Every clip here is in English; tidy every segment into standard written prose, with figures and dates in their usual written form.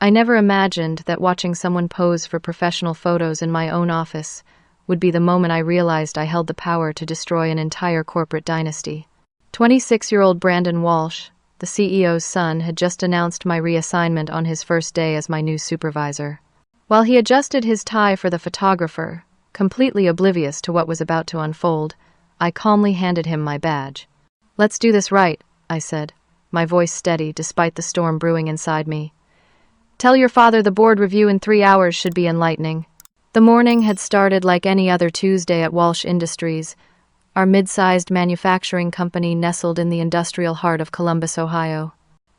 I never imagined that watching someone pose for professional photos in my own office would be the moment I realized I held the power to destroy an entire corporate dynasty. 26-year-old Brandon Walsh, the CEO's son, had just announced my reassignment on his first day as my new supervisor. While he adjusted his tie for the photographer, completely oblivious to what was about to unfold, I calmly handed him my badge. "Let's do this right," I said, my voice steady despite the storm brewing inside me. "Tell your father the board review in 3 hours should be enlightening." The morning had started like any other Tuesday at Walsh Industries, our mid-sized manufacturing company nestled in the industrial heart of Columbus, Ohio.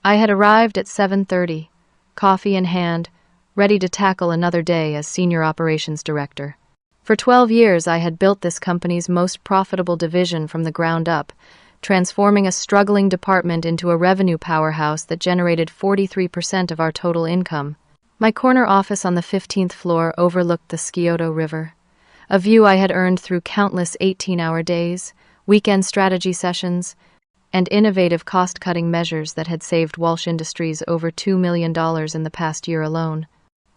I had arrived at 7:30, coffee in hand, ready to tackle another day as Senior Operations Director. For 12 years, I had built this company's most profitable division from the ground up, transforming a struggling department into a revenue powerhouse that generated 43% of our total income. My corner office on the 15th floor overlooked the Scioto River, a view I had earned through countless 18-hour days, weekend strategy sessions, and innovative cost-cutting measures that had saved Walsh Industries over $2 million in the past year alone.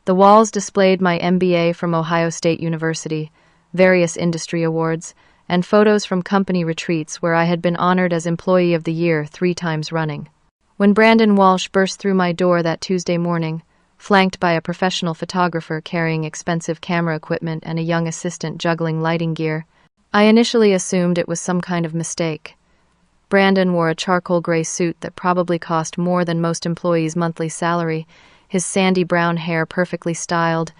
The walls displayed my MBA from Ohio State University, various industry awards, and photos from company retreats where I had been honored as Employee of the Year 3 times running. When Brandon Walsh burst through my door that Tuesday morning, flanked by a professional photographer carrying expensive camera equipment and a young assistant juggling lighting gear, I initially assumed it was some kind of mistake. Brandon wore a charcoal gray suit that probably cost more than most employees' monthly salary, his sandy brown hair perfectly styled,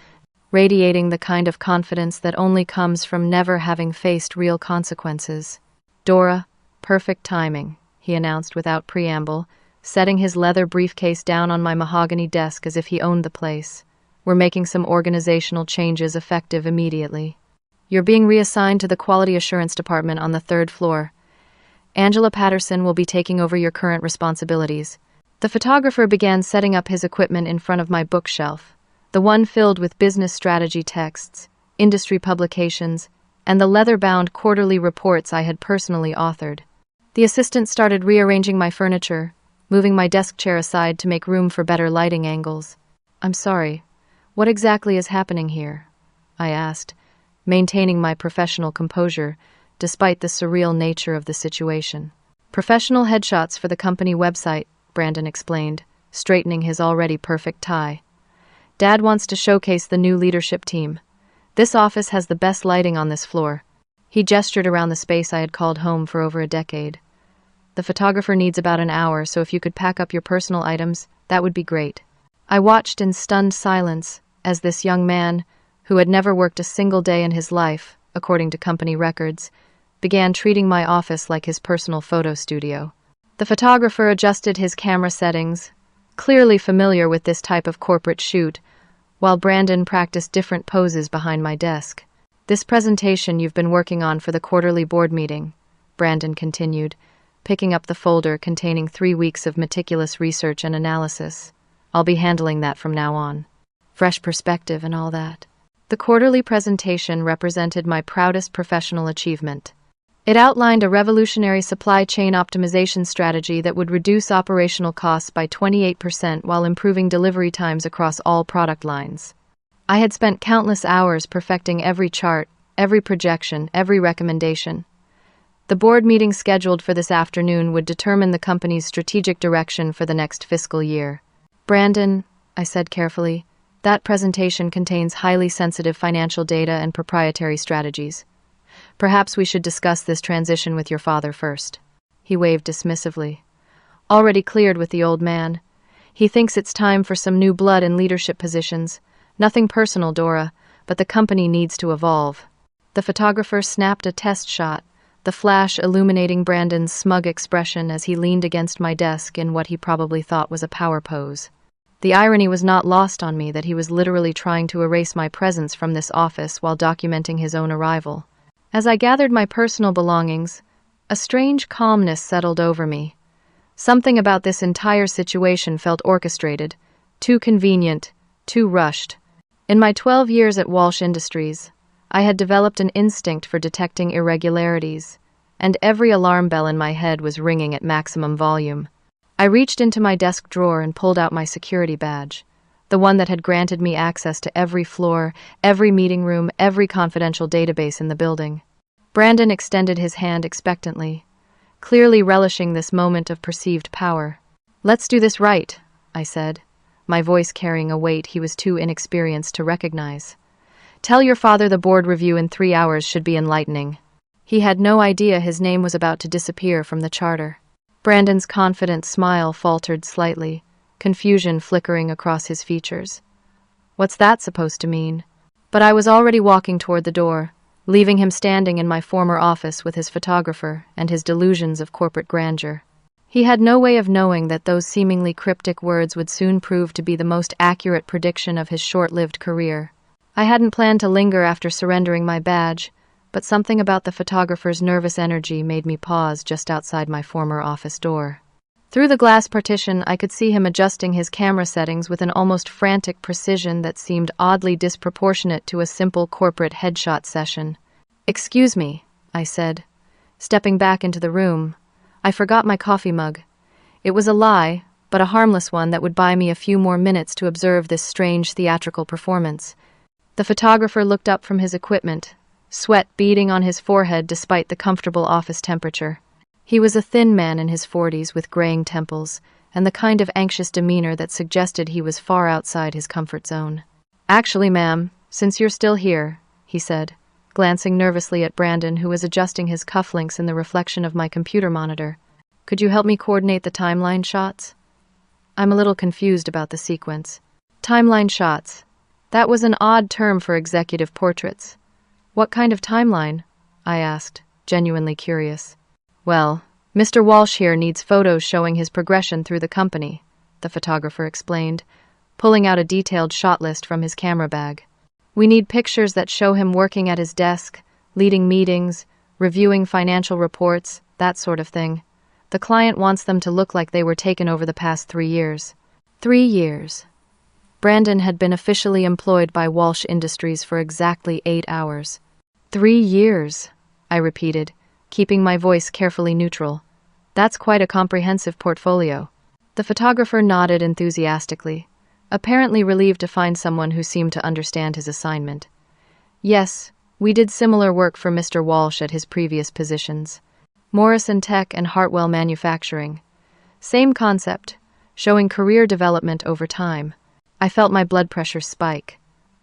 radiating the kind of confidence that only comes from never having faced real consequences. "Dora, perfect timing," he announced without preamble, setting his leather briefcase down on my mahogany desk as if he owned the place. "We're making some organizational changes effective immediately. You're being reassigned to the Quality Assurance Department on the 3rd floor. Angela Patterson will be taking over your current responsibilities." The photographer began setting up his equipment in front of my bookshelf, the one filled with business strategy texts, industry publications, and the leather-bound quarterly reports I had personally authored. The assistant started rearranging my furniture, moving my desk chair aside to make room for better lighting angles. "I'm sorry, what exactly is happening here?" I asked, maintaining my professional composure despite the surreal nature of the situation. "Professional headshots for the company website," Brandon explained, straightening his already perfect tie. "Dad wants to showcase the new leadership team. This office has the best lighting on this floor." He gestured around the space I had called home for over a decade. "The photographer needs about an hour, so if you could pack up your personal items, that would be great." I watched in stunned silence as this young man, who had never worked a single day in his life, according to company records, began treating my office like his personal photo studio. The photographer adjusted his camera settings, clearly familiar with this type of corporate shoot, while Brandon practiced different poses behind my desk. "This presentation you've been working on for the quarterly board meeting," Brandon continued, picking up the folder containing 3 weeks of meticulous research and analysis. "I'll be handling that from now on. Fresh perspective and all that." The quarterly presentation represented my proudest professional achievement. It outlined a revolutionary supply chain optimization strategy that would reduce operational costs by 28% while improving delivery times across all product lines. I had spent countless hours perfecting every chart, every projection, every recommendation. The board meeting scheduled for this afternoon would determine the company's strategic direction for the next fiscal year. "Brandon," I said carefully, "that presentation contains highly sensitive financial data and proprietary strategies. Perhaps we should discuss this transition with your father first." He waved dismissively. "Already cleared with the old man. He thinks it's time for some new blood in leadership positions. Nothing personal, Dora, but the company needs to evolve." The photographer snapped a test shot, the flash illuminating Brandon's smug expression as he leaned against my desk in what he probably thought was a power pose. The irony was not lost on me that he was literally trying to erase my presence from this office while documenting his own arrival. As I gathered my personal belongings, a strange calmness settled over me. Something about this entire situation felt orchestrated, too convenient, too rushed. In my 12 years at Walsh Industries, I had developed an instinct for detecting irregularities, and every alarm bell in my head was ringing at maximum volume. I reached into my desk drawer and pulled out my security badge, the one that had granted me access to every floor, every meeting room, every confidential database in the building. Brandon extended his hand expectantly, clearly relishing this moment of perceived power. "Let's do this right," I said, my voice carrying a weight he was too inexperienced to recognize. "Tell your father the board review in 3 hours should be enlightening." He had no idea his name was about to disappear from the charter. Brandon's confident smile faltered slightly, confusion flickering across his features. What's that supposed to mean? But I was already walking toward the door, leaving him standing in my former office with his photographer and his delusions of corporate grandeur. He had no way of knowing that those seemingly cryptic words would soon prove to be the most accurate prediction of his short-lived career. I hadn't planned to linger after surrendering my badge, but something about the photographer's nervous energy made me pause just outside my former office door. Through the glass partition, I could see him adjusting his camera settings with an almost frantic precision that seemed oddly disproportionate to a simple corporate headshot session. "Excuse me," I said, stepping back into the room. I forgot my coffee mug. It was a lie, but a harmless one that would buy me a few more minutes to observe this strange theatrical performance. The photographer looked up from his equipment, sweat beading on his forehead despite the comfortable office temperature. He was a thin man in his 40s with graying temples, and the kind of anxious demeanor that suggested he was far outside his comfort zone. "Actually, ma'am, since you're still here," he said, glancing nervously at Brandon, who was adjusting his cufflinks in the reflection of my computer monitor, "could you help me coordinate the timeline shots?" I'm a little confused about the sequence. Timeline shots. That was an odd term for executive portraits. "What kind of timeline?" I asked, genuinely curious. "Well, Mr. Walsh here needs photos showing his progression through the company," the photographer explained, pulling out a detailed shot list from his camera bag. "We need pictures that show him working at his desk, leading meetings, reviewing financial reports, that sort of thing. The client wants them to look like they were taken over the past 3 years. 3 years. Brandon had been officially employed by Walsh Industries for exactly 8 hours. 3 years, I repeated, keeping my voice carefully neutral. That's quite a comprehensive portfolio. The photographer nodded enthusiastically, apparently relieved to find someone who seemed to understand his assignment. "Yes, we did similar work for Mr. Walsh at his previous positions. Morrison Tech and Hartwell Manufacturing. Same concept, showing career development over time." I felt my blood pressure spike.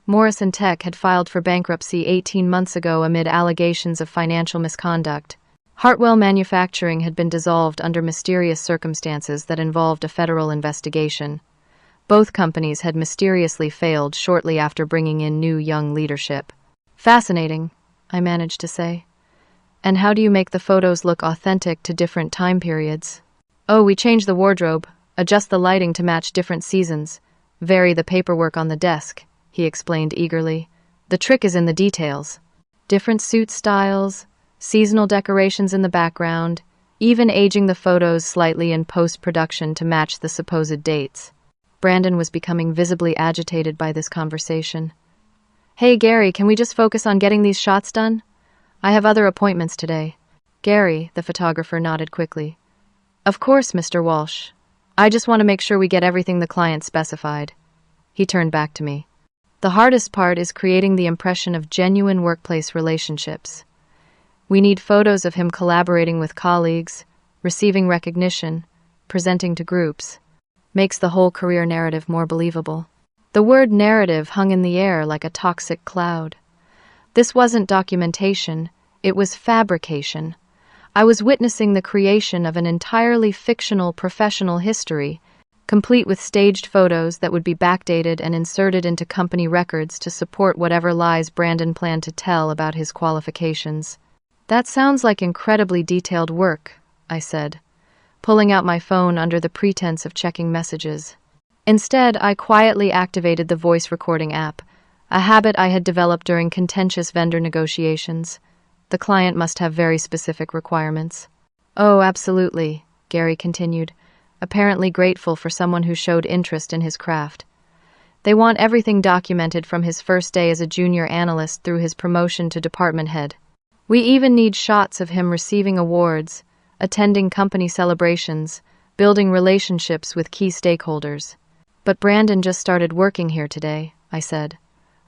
Morrison Tech had filed for bankruptcy 18 months ago amid allegations of financial misconduct. Hartwell Manufacturing had been dissolved under mysterious circumstances that involved a federal investigation. Both companies had mysteriously failed shortly after bringing in new young leadership. "Fascinating," I managed to say. "And how do you make the photos look authentic to different time periods?" "Oh, we change the wardrobe, adjust the lighting to match different seasons, vary the paperwork on the desk," he explained eagerly. "The trick is in the details. Different suit styles, seasonal decorations in the background, even aging the photos slightly in post-production to match the supposed dates." Brandon was becoming visibly agitated by this conversation. "Hey, Gary, can we just focus on getting these shots done? I have other appointments today." "Gary," the photographer nodded quickly. "Of course, Mr. Walsh. I just want to make sure we get everything the client specified." He turned back to me. "The hardest part is creating the impression of genuine workplace relationships. We need photos of him collaborating with colleagues, receiving recognition, presenting to groups. Makes the whole career narrative more believable." The word narrative hung in the air like a toxic cloud. This wasn't documentation, it was fabrication. I was witnessing the creation of an entirely fictional professional history, complete with staged photos that would be backdated and inserted into company records to support whatever lies Brandon planned to tell about his qualifications. "That sounds like incredibly detailed work," I said, pulling out my phone under the pretense of checking messages. Instead, I quietly activated the voice recording app, a habit I had developed during contentious vendor negotiations. The client must have very specific requirements. "Oh, absolutely," Gary continued, apparently grateful for someone who showed interest in his craft. "They want everything documented from his first day as a junior analyst through his promotion to department head. We even need shots of him receiving awards, attending company celebrations, building relationships with key stakeholders." But Brandon just started working here today, I said,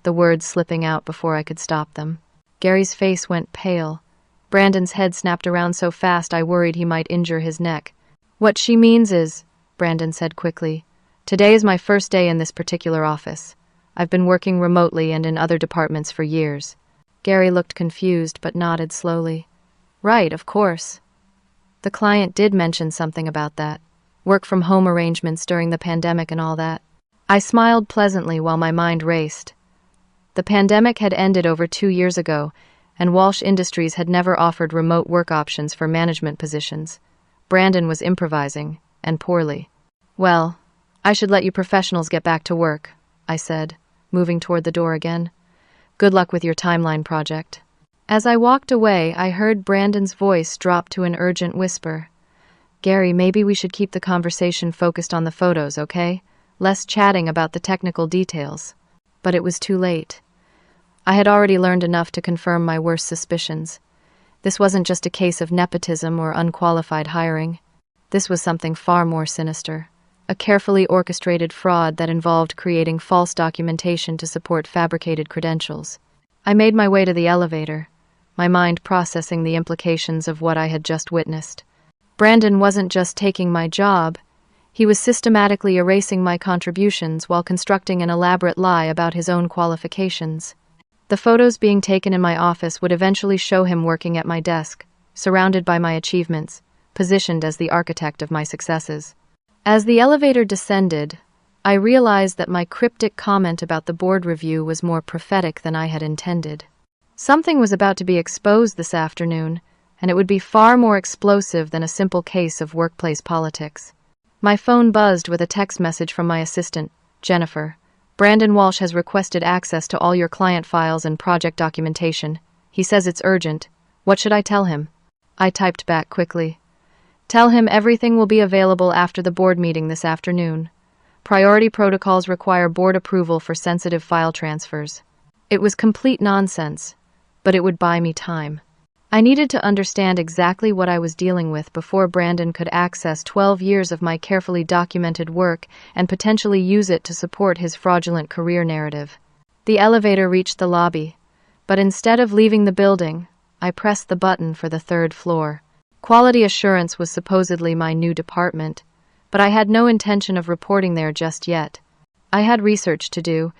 the words slipping out before I could stop them. Gary's face went pale. Brandon's head snapped around so fast I worried he might injure his neck. What she means is, Brandon said quickly, today is my first day in this particular office. I've been working remotely and in other departments for years. Gary looked confused but nodded slowly. Right, of course. The client did mention something about that. Work from home arrangements during the pandemic and all that. I smiled pleasantly while my mind raced. The pandemic had ended over 2 years ago, and Walsh Industries had never offered remote work options for management positions. Brandon was improvising, and poorly. Well, I should let you professionals get back to work, I said, moving toward the door again. Good luck with your timeline project. As I walked away, I heard Brandon's voice drop to an urgent whisper. Gary, maybe we should keep the conversation focused on the photos, okay? Less chatting about the technical details. But it was too late. I had already learned enough to confirm my worst suspicions. This wasn't just a case of nepotism or unqualified hiring. This was something far more sinister. A carefully orchestrated fraud that involved creating false documentation to support fabricated credentials. I made my way to the elevator, my mind processing the implications of what I had just witnessed. Brandon wasn't just taking my job, he was systematically erasing my contributions while constructing an elaborate lie about his own qualifications. The photos being taken in my office would eventually show him working at my desk, surrounded by my achievements, positioned as the architect of my successes. As the elevator descended, I realized that my cryptic comment about the board review was more prophetic than I had intended. Something was about to be exposed this afternoon, and it would be far more explosive than a simple case of workplace politics. My phone buzzed with a text message from my assistant, Jennifer. Brandon Walsh has requested access to all your client files and project documentation. He says it's urgent. What should I tell him? I typed back quickly. Tell him everything will be available after the board meeting this afternoon. Priority protocols require board approval for sensitive file transfers. It was complete nonsense, but it would buy me time. I needed to understand exactly what I was dealing with before Brandon could access 12 years of my carefully documented work and potentially use it to support his fraudulent career narrative. The elevator reached the lobby, but instead of leaving the building, I pressed the button for the 3rd floor. Quality assurance was supposedly my new department, but I had no intention of reporting there just yet. I had research to do,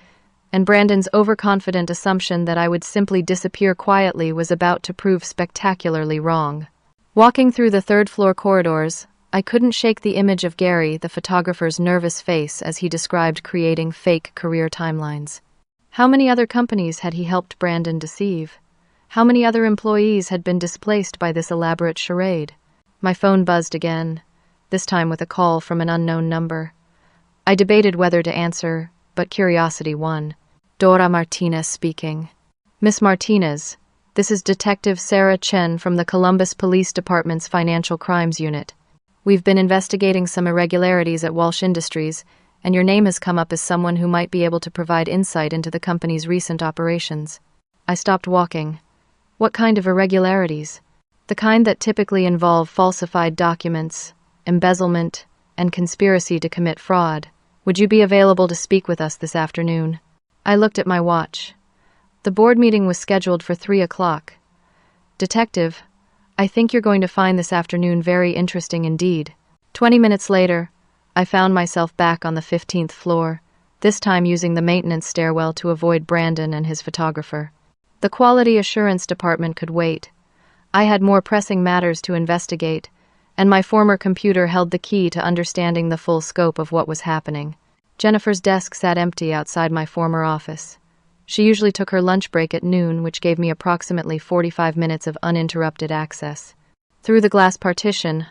and Brandon's overconfident assumption that I would simply disappear quietly was about to prove spectacularly wrong. Walking through the 3rd floor corridors, I couldn't shake the image of Gary, the photographer's nervous face as he described creating fake career timelines. How many other companies had he helped Brandon deceive? How many other employees had been displaced by this elaborate charade? My phone buzzed again, this time with a call from an unknown number. I debated whether to answer, but curiosity won. Dora Martinez speaking. Miss Martinez, this is Detective Sarah Chen from the Columbus Police Department's Financial Crimes Unit. We've been investigating some irregularities at Walsh Industries, and your name has come up as someone who might be able to provide insight into the company's recent operations. I stopped walking. What kind of irregularities? The kind that typically involve falsified documents, embezzlement, and conspiracy to commit fraud. Would you be available to speak with us this afternoon? I looked at my watch. The board meeting was scheduled for 3 o'clock. Detective, I think you're going to find this afternoon very interesting indeed. 20 minutes later, I found myself back on the 15th floor, this time using the maintenance stairwell to avoid Brandon and his photographer. The quality assurance department could wait. I had more pressing matters to investigate, and my former computer held the key to understanding the full scope of what was happening. Jennifer's desk sat empty outside my former office. She usually took her lunch break at noon, which gave me approximately 45 minutes of uninterrupted access. Through the glass partition,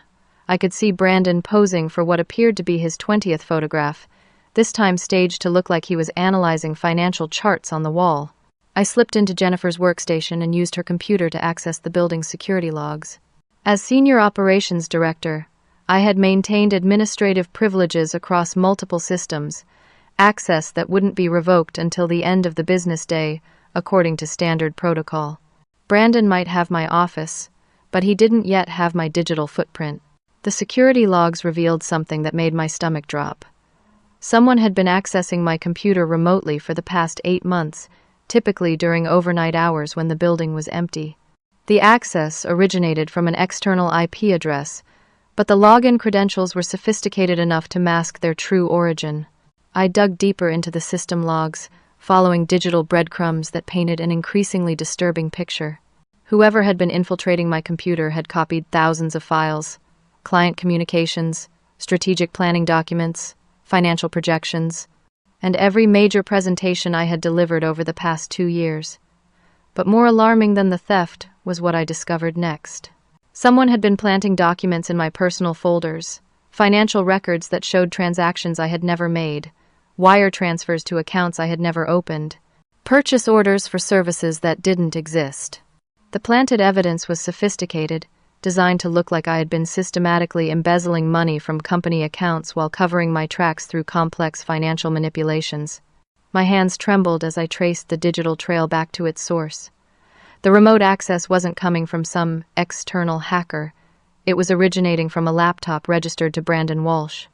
I could see Brandon posing for what appeared to be his 20th photograph, this time staged to look like he was analyzing financial charts on the wall. I slipped into Jennifer's workstation and used her computer to access the building's security logs. As Senior Operations Director, I had maintained administrative privileges across multiple systems, access that wouldn't be revoked until the end of the business day, according to standard protocol. Brandon might have my office, but he didn't yet have my digital footprint. The security logs revealed something that made my stomach drop. Someone had been accessing my computer remotely for the past 8 months, typically during overnight hours when the building was empty. The access originated from an external IP address, but the login credentials were sophisticated enough to mask their true origin. I dug deeper into the system logs, following digital breadcrumbs that painted an increasingly disturbing picture. Whoever had been infiltrating my computer had copied thousands of files, client communications, strategic planning documents, financial projections, and every major presentation I had delivered over the past 2 years. But more alarming than the theft was what I discovered next. Someone had been planting documents in my personal folders, financial records that showed transactions I had never made, wire transfers to accounts I had never opened, purchase orders for services that didn't exist. The planted evidence was sophisticated, designed to look like I had been systematically embezzling money from company accounts while covering my tracks through complex financial manipulations. My hands trembled as I traced the digital trail back to its source. The remote access wasn't coming from some external hacker. It was originating from a laptop registered to Brandon Walsh.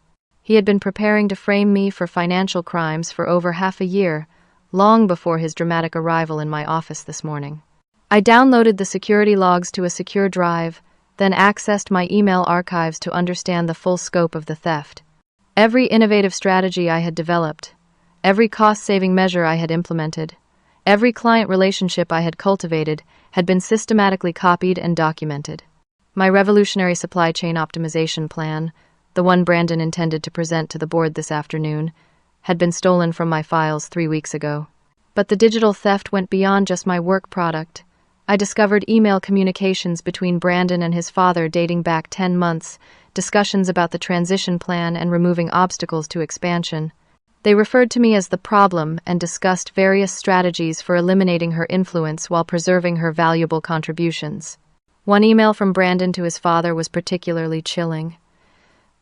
He had been preparing to frame me for financial crimes for over half a year, long before his dramatic arrival in my office this morning. I downloaded the security logs to a secure drive, then accessed my email archives to understand the full scope of the theft. Every innovative strategy I had developed, every cost-saving measure I had implemented, every client relationship I had cultivated had been systematically copied and documented. My revolutionary supply chain optimization plan, the one Brandon intended to present to the board this afternoon, had been stolen from my files 3 weeks ago. But the digital theft went beyond just my work product. I discovered email communications between Brandon and his father dating back 10 months, discussions about the transition plan and removing obstacles to expansion. They referred to me as the problem and discussed various strategies for eliminating her influence while preserving her valuable contributions. One email from Brandon to his father was particularly chilling.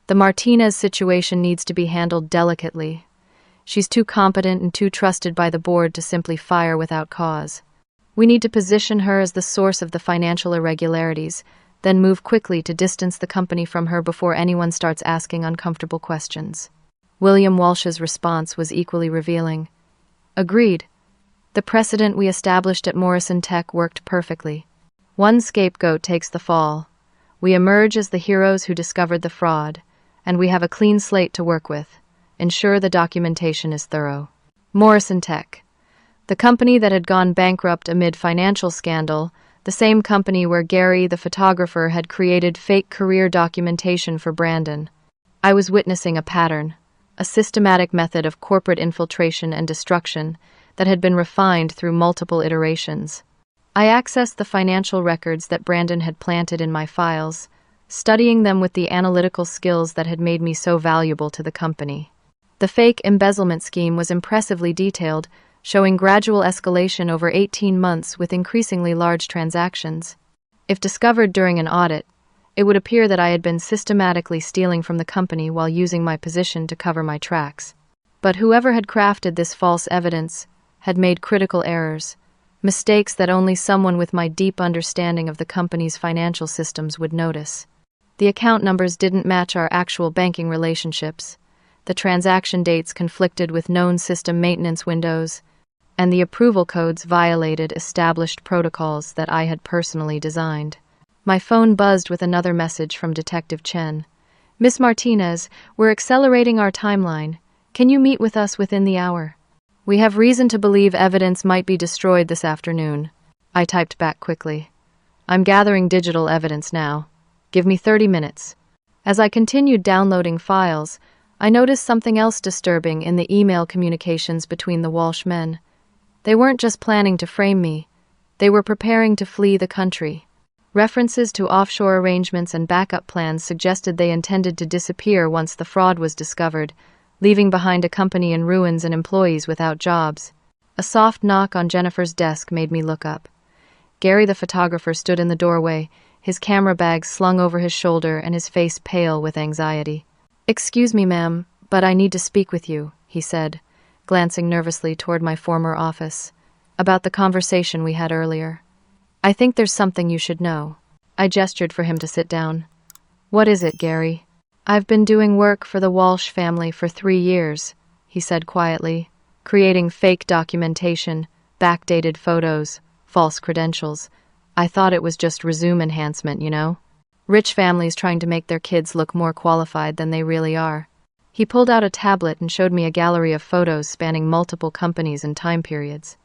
The Martinez situation needs to be handled delicately. She's too competent and too trusted by the board to simply fire without cause. We need to position her as the source of the financial irregularities, then move quickly to distance the company from her before anyone starts asking uncomfortable questions. William Walsh's response was equally revealing. Agreed. The precedent we established at Morrison Tech worked perfectly. One scapegoat takes the fall. We emerge as the heroes who discovered the fraud, and we have a clean slate to work with. Ensure the documentation is thorough. Morrison Tech. The company that had gone bankrupt amid financial scandal, the same company where Gary, the photographer, had created fake career documentation for Brandon. I was witnessing a pattern, a systematic method of corporate infiltration and destruction that had been refined through multiple iterations. I accessed the financial records that Brandon had planted in my files, studying them with the analytical skills that had made me so valuable to the company. The fake embezzlement scheme was impressively detailed, showing gradual escalation over 18 months with increasingly large transactions. If discovered during an audit, it would appear that I had been systematically stealing from the company while using my position to cover my tracks. But whoever had crafted this false evidence had made critical errors, mistakes that only someone with my deep understanding of the company's financial systems would notice. The account numbers didn't match our actual banking relationships, the transaction dates conflicted with known system maintenance windows, and the approval codes violated established protocols that I had personally designed. My phone buzzed with another message from Detective Chen. Miss Martinez, we're accelerating our timeline. Can you meet with us within the hour? We have reason to believe evidence might be destroyed this afternoon. I typed back quickly. I'm gathering digital evidence now. Give me 30 minutes. As I continued downloading files, I noticed something else disturbing in the email communications between the Walsh men. They weren't just planning to frame me. They were preparing to flee the country. References to offshore arrangements and backup plans suggested they intended to disappear once the fraud was discovered, leaving behind a company in ruins and employees without jobs. A soft knock on Jennifer's desk made me look up. Gary the photographer stood in the doorway, his camera bag slung over his shoulder and his face pale with anxiety. "Excuse me, ma'am, but I need to speak with you," he said, glancing nervously toward my former office, "about the conversation we had earlier. I think there's something you should know." I gestured for him to sit down. "What is it, Gary?" I've been doing work for the Walsh family for 3 years, he said quietly, creating fake documentation, backdated photos, false credentials. I thought it was just resume enhancement, you know? Rich families trying to make their kids look more qualified than they really are. He pulled out a tablet and showed me a gallery of photos spanning multiple companies and time periods.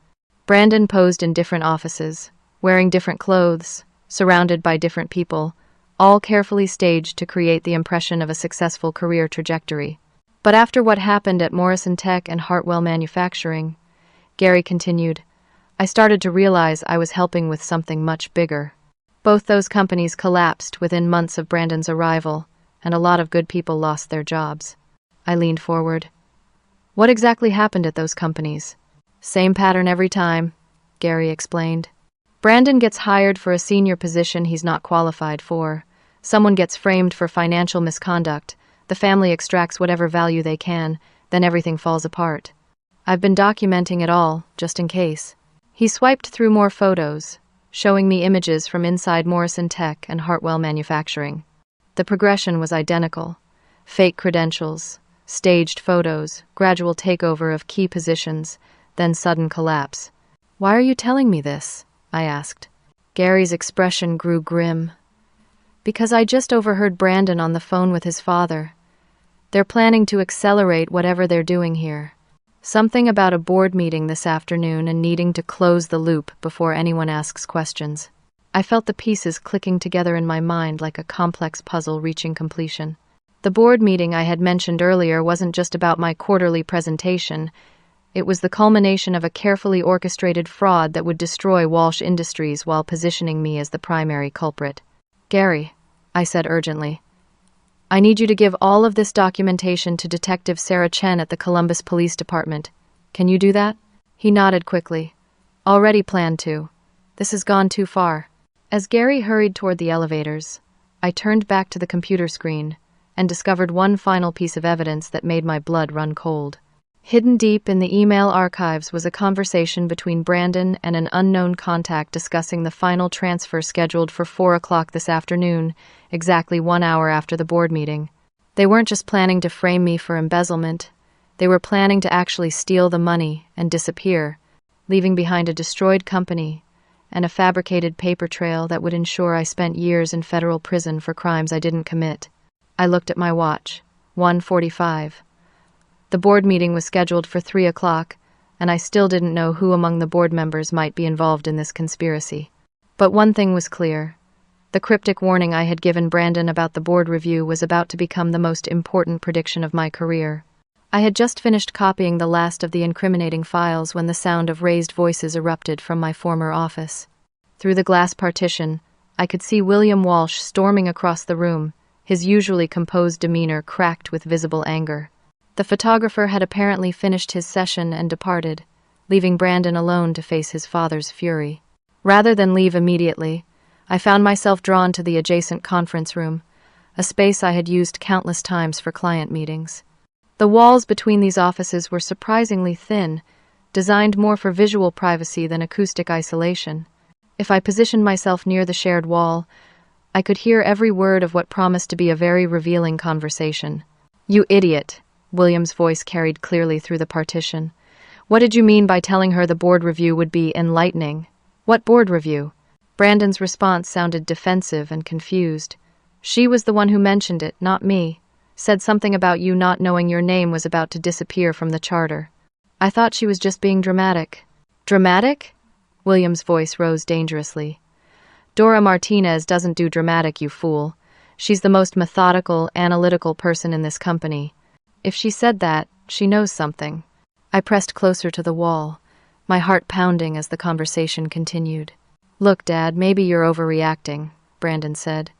Brandon posed in different offices, wearing different clothes, surrounded by different people, all carefully staged to create the impression of a successful career trajectory. But after what happened at Morrison Tech and Hartwell Manufacturing, Gary continued, I started to realize I was helping with something much bigger. Both those companies collapsed within months of Brandon's arrival, and a lot of good people lost their jobs. I leaned forward. What exactly happened at those companies? Same pattern every time, Gary explained. Brandon gets hired for a senior position he's not qualified for. Someone gets framed for financial misconduct. The family extracts whatever value they can, then everything falls apart. I've been documenting it all, just in case. He swiped through more photos, showing me images from inside Morrison Tech and Hartwell Manufacturing. The progression was identical. Fake credentials, staged photos, gradual takeover of key positions, then sudden collapse. Why are you telling me this? I asked. Gary's expression grew grim. Because I just overheard Brandon on the phone with his father. They're planning to accelerate whatever they're doing here. Something about a board meeting this afternoon and needing to close the loop before anyone asks questions. I felt the pieces clicking together in my mind like a complex puzzle reaching completion. The board meeting I had mentioned earlier wasn't just about my quarterly presentation. It was the culmination of a carefully orchestrated fraud that would destroy Walsh Industries while positioning me as the primary culprit. Gary, I said urgently, I need you to give all of this documentation to Detective Sarah Chen at the Columbus Police Department. Can you do that? He nodded quickly. Already planned to. This has gone too far. As Gary hurried toward the elevators, I turned back to the computer screen and discovered one final piece of evidence that made my blood run cold. Hidden deep in the email archives was a conversation between Brandon and an unknown contact discussing the final transfer scheduled for 4 o'clock this afternoon, exactly 1 hour after the board meeting. They weren't just planning to frame me for embezzlement. They were planning to actually steal the money and disappear, leaving behind a destroyed company and a fabricated paper trail that would ensure I spent years in federal prison for crimes I didn't commit. I looked at my watch. 1:45. The board meeting was scheduled for 3 o'clock, and I still didn't know who among the board members might be involved in this conspiracy. But one thing was clear. The cryptic warning I had given Brandon about the board review was about to become the most important prediction of my career. I had just finished copying the last of the incriminating files when the sound of raised voices erupted from my former office. Through the glass partition, I could see William Walsh storming across the room, his usually composed demeanor cracked with visible anger. The photographer had apparently finished his session and departed, leaving Brandon alone to face his father's fury. Rather than leave immediately, I found myself drawn to the adjacent conference room, a space I had used countless times for client meetings. The walls between these offices were surprisingly thin, designed more for visual privacy than acoustic isolation. If I positioned myself near the shared wall, I could hear every word of what promised to be a very revealing conversation. "You idiot," William's voice carried clearly through the partition. "What did you mean by telling her the board review would be enlightening?" "What board review?" Brandon's response sounded defensive and confused. "She was the one who mentioned it, not me. Said something about you not knowing your name was about to disappear from the charter. I thought she was just being dramatic." "Dramatic?" William's voice rose dangerously. "Dora Martinez doesn't do dramatic, you fool. She's the most methodical, analytical person in this company. If she said that, she knows something." I pressed closer to the wall, my heart pounding as the conversation continued. "Look, Dad, maybe you're overreacting," Brandon said.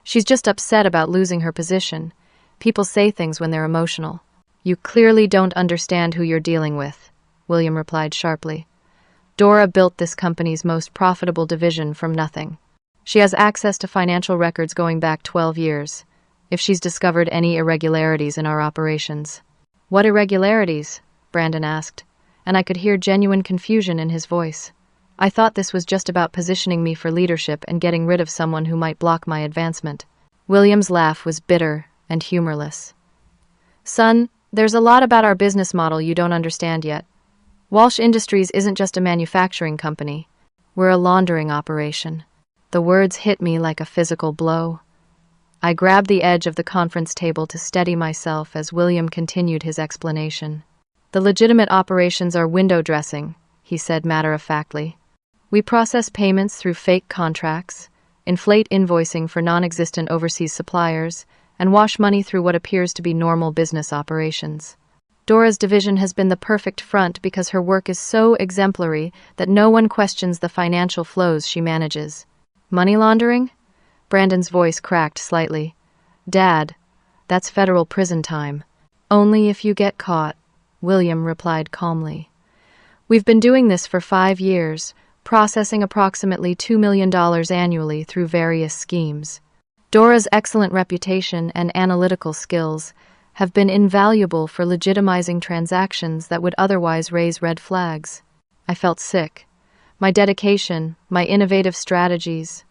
"She's just upset about losing her position. People say things when they're emotional." "You clearly don't understand who you're dealing with," William replied sharply. "Dora built this company's most profitable division from nothing. She has access to financial records going back 12 years. If she's discovered any irregularities in our operations." "What irregularities?" Brandon asked, and I could hear genuine confusion in his voice. I thought this was just about positioning me for leadership and getting rid of someone who might block my advancement. William's laugh was bitter, and humorless. "Son, there's a lot about our business model you don't understand yet. Walsh Industries isn't just a manufacturing company. We're a laundering operation." The words hit me like a physical blow. I grabbed the edge of the conference table to steady myself as William continued his explanation. "The legitimate operations are window dressing," he said matter-of-factly. "We process payments through fake contracts, inflate invoicing for non-existent overseas suppliers, and wash money through what appears to be normal business operations. Dora's division has been the perfect front because her work is so exemplary that no one questions the financial flows she manages." "Money laundering?" Brandon's voice cracked slightly. "Dad, that's federal prison time." "Only if you get caught," William replied calmly. "We've been doing this for 5 years, processing approximately $2 million annually through various schemes. Dora's excellent reputation and analytical skills have been invaluable for legitimizing transactions that would otherwise raise red flags." I felt sick. My dedication, my innovative strategies,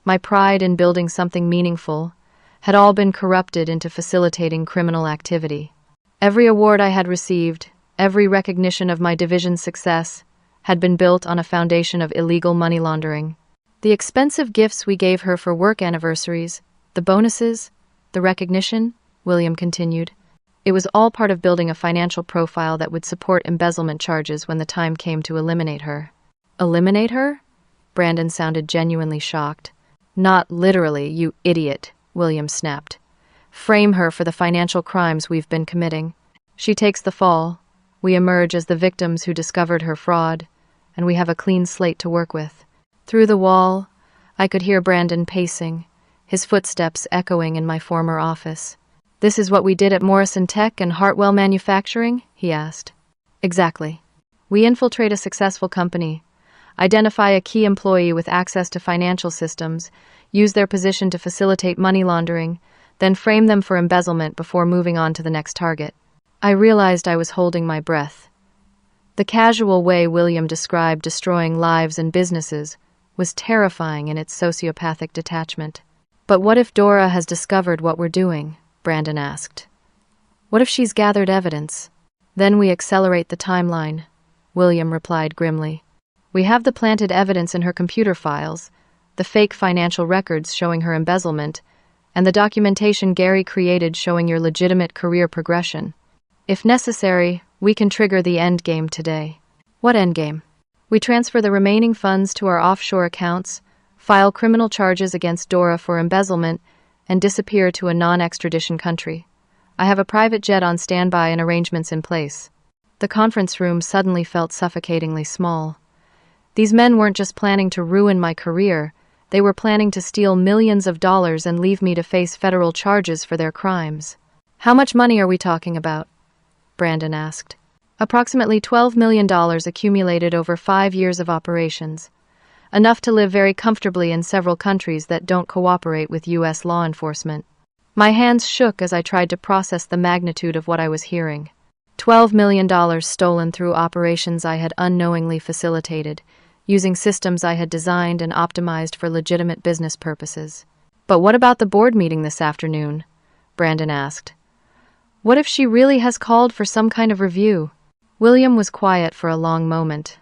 my pride in building something meaningful had all been corrupted into facilitating criminal activity. Every award I had received, every recognition of my division's success, had been built on a foundation of illegal money laundering. The expensive gifts we gave her for work anniversaries, the bonuses, the recognition, William continued, it was all part of building a financial profile that would support embezzlement charges when the time came to eliminate her. "Eliminate her?" Brandon sounded genuinely shocked. "Not literally, you idiot," William snapped. "Frame her for the financial crimes we've been committing. She takes the fall. We emerge as the victims who discovered her fraud, and we have a clean slate to work with." Through the wall, I could hear Brandon pacing, his footsteps echoing in my former office. "This is what we did at Morrison Tech and Hartwell Manufacturing?" he asked. "Exactly. We infiltrate a successful company, identify a key employee with access to financial systems, use their position to facilitate money laundering, then frame them for embezzlement before moving on to the next target." I realized I was holding my breath. The casual way William described destroying lives and businesses was terrifying in its sociopathic detachment. "But what if Dora has discovered what we're doing?" Brandon asked. "What if she's gathered evidence?" "Then we accelerate the timeline," William replied grimly. "We have the planted evidence in her computer files, the fake financial records showing her embezzlement, and the documentation Gary created showing your legitimate career progression. If necessary, we can trigger the endgame today." "What endgame?" "We transfer the remaining funds to our offshore accounts, file criminal charges against Dora for embezzlement, and disappear to a non-extradition country. I have a private jet on standby and arrangements in place." The conference room suddenly felt suffocatingly small. These men weren't just planning to ruin my career, they were planning to steal millions of dollars and leave me to face federal charges for their crimes. "How much money are we talking about?" Brandon asked. "Approximately $12 million accumulated over 5 years of operations. Enough to live very comfortably in several countries that don't cooperate with U.S. law enforcement." My hands shook as I tried to process the magnitude of what I was hearing. $12 million stolen through operations I had unknowingly facilitated, using systems I had designed and optimized for legitimate business purposes. "But what about the board meeting this afternoon?" Brandon asked. "What if she really has called for some kind of review?" William was quiet for a long moment.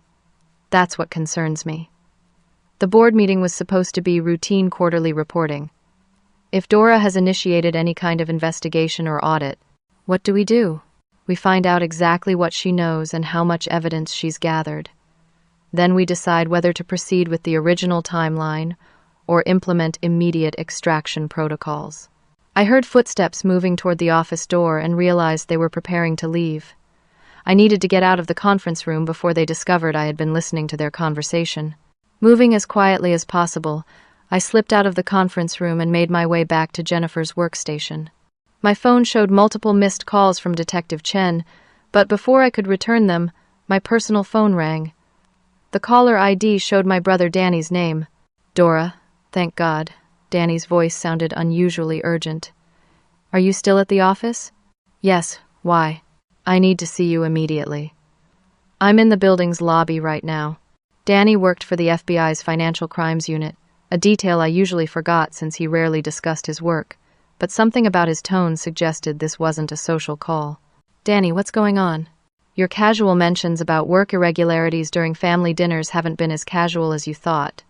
"That's what concerns me. The board meeting was supposed to be routine quarterly reporting. If Dora has initiated any kind of investigation or audit, what do? We find out exactly what she knows and how much evidence she's gathered. Then we decide whether to proceed with the original timeline or implement immediate extraction protocols." I heard footsteps moving toward the office door and realized they were preparing to leave. I needed to get out of the conference room before they discovered I had been listening to their conversation. Moving as quietly as possible, I slipped out of the conference room and made my way back to Jennifer's workstation. My phone showed multiple missed calls from Detective Chen, but before I could return them, my personal phone rang. The caller ID showed my brother Danny's name. "Dora, thank God." Danny's voice sounded unusually urgent. "Are you still at the office?" "Yes, why?" "I need to see you immediately." "I'm in the building's lobby right now." Danny worked for the FBI's Financial Crimes Unit, a detail I usually forgot since he rarely discussed his work, but something about his tone suggested this wasn't a social call. "Danny, what's going on? Your casual mentions about work irregularities during family dinners haven't been as casual as you thought.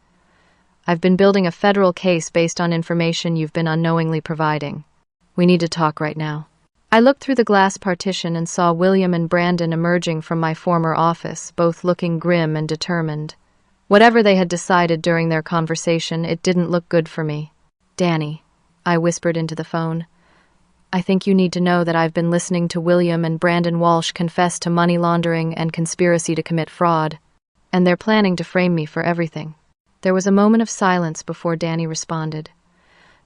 I've been building a federal case based on information you've been unknowingly providing. We need to talk right now." I looked through the glass partition and saw William and Brandon emerging from my former office, both looking grim and determined. Whatever they had decided during their conversation, it didn't look good for me. "Danny," I whispered into the phone, "I think you need to know that I've been listening to William and Brandon Walsh confess to money laundering and conspiracy to commit fraud, and they're planning to frame me for everything." There was a moment of silence before Danny responded.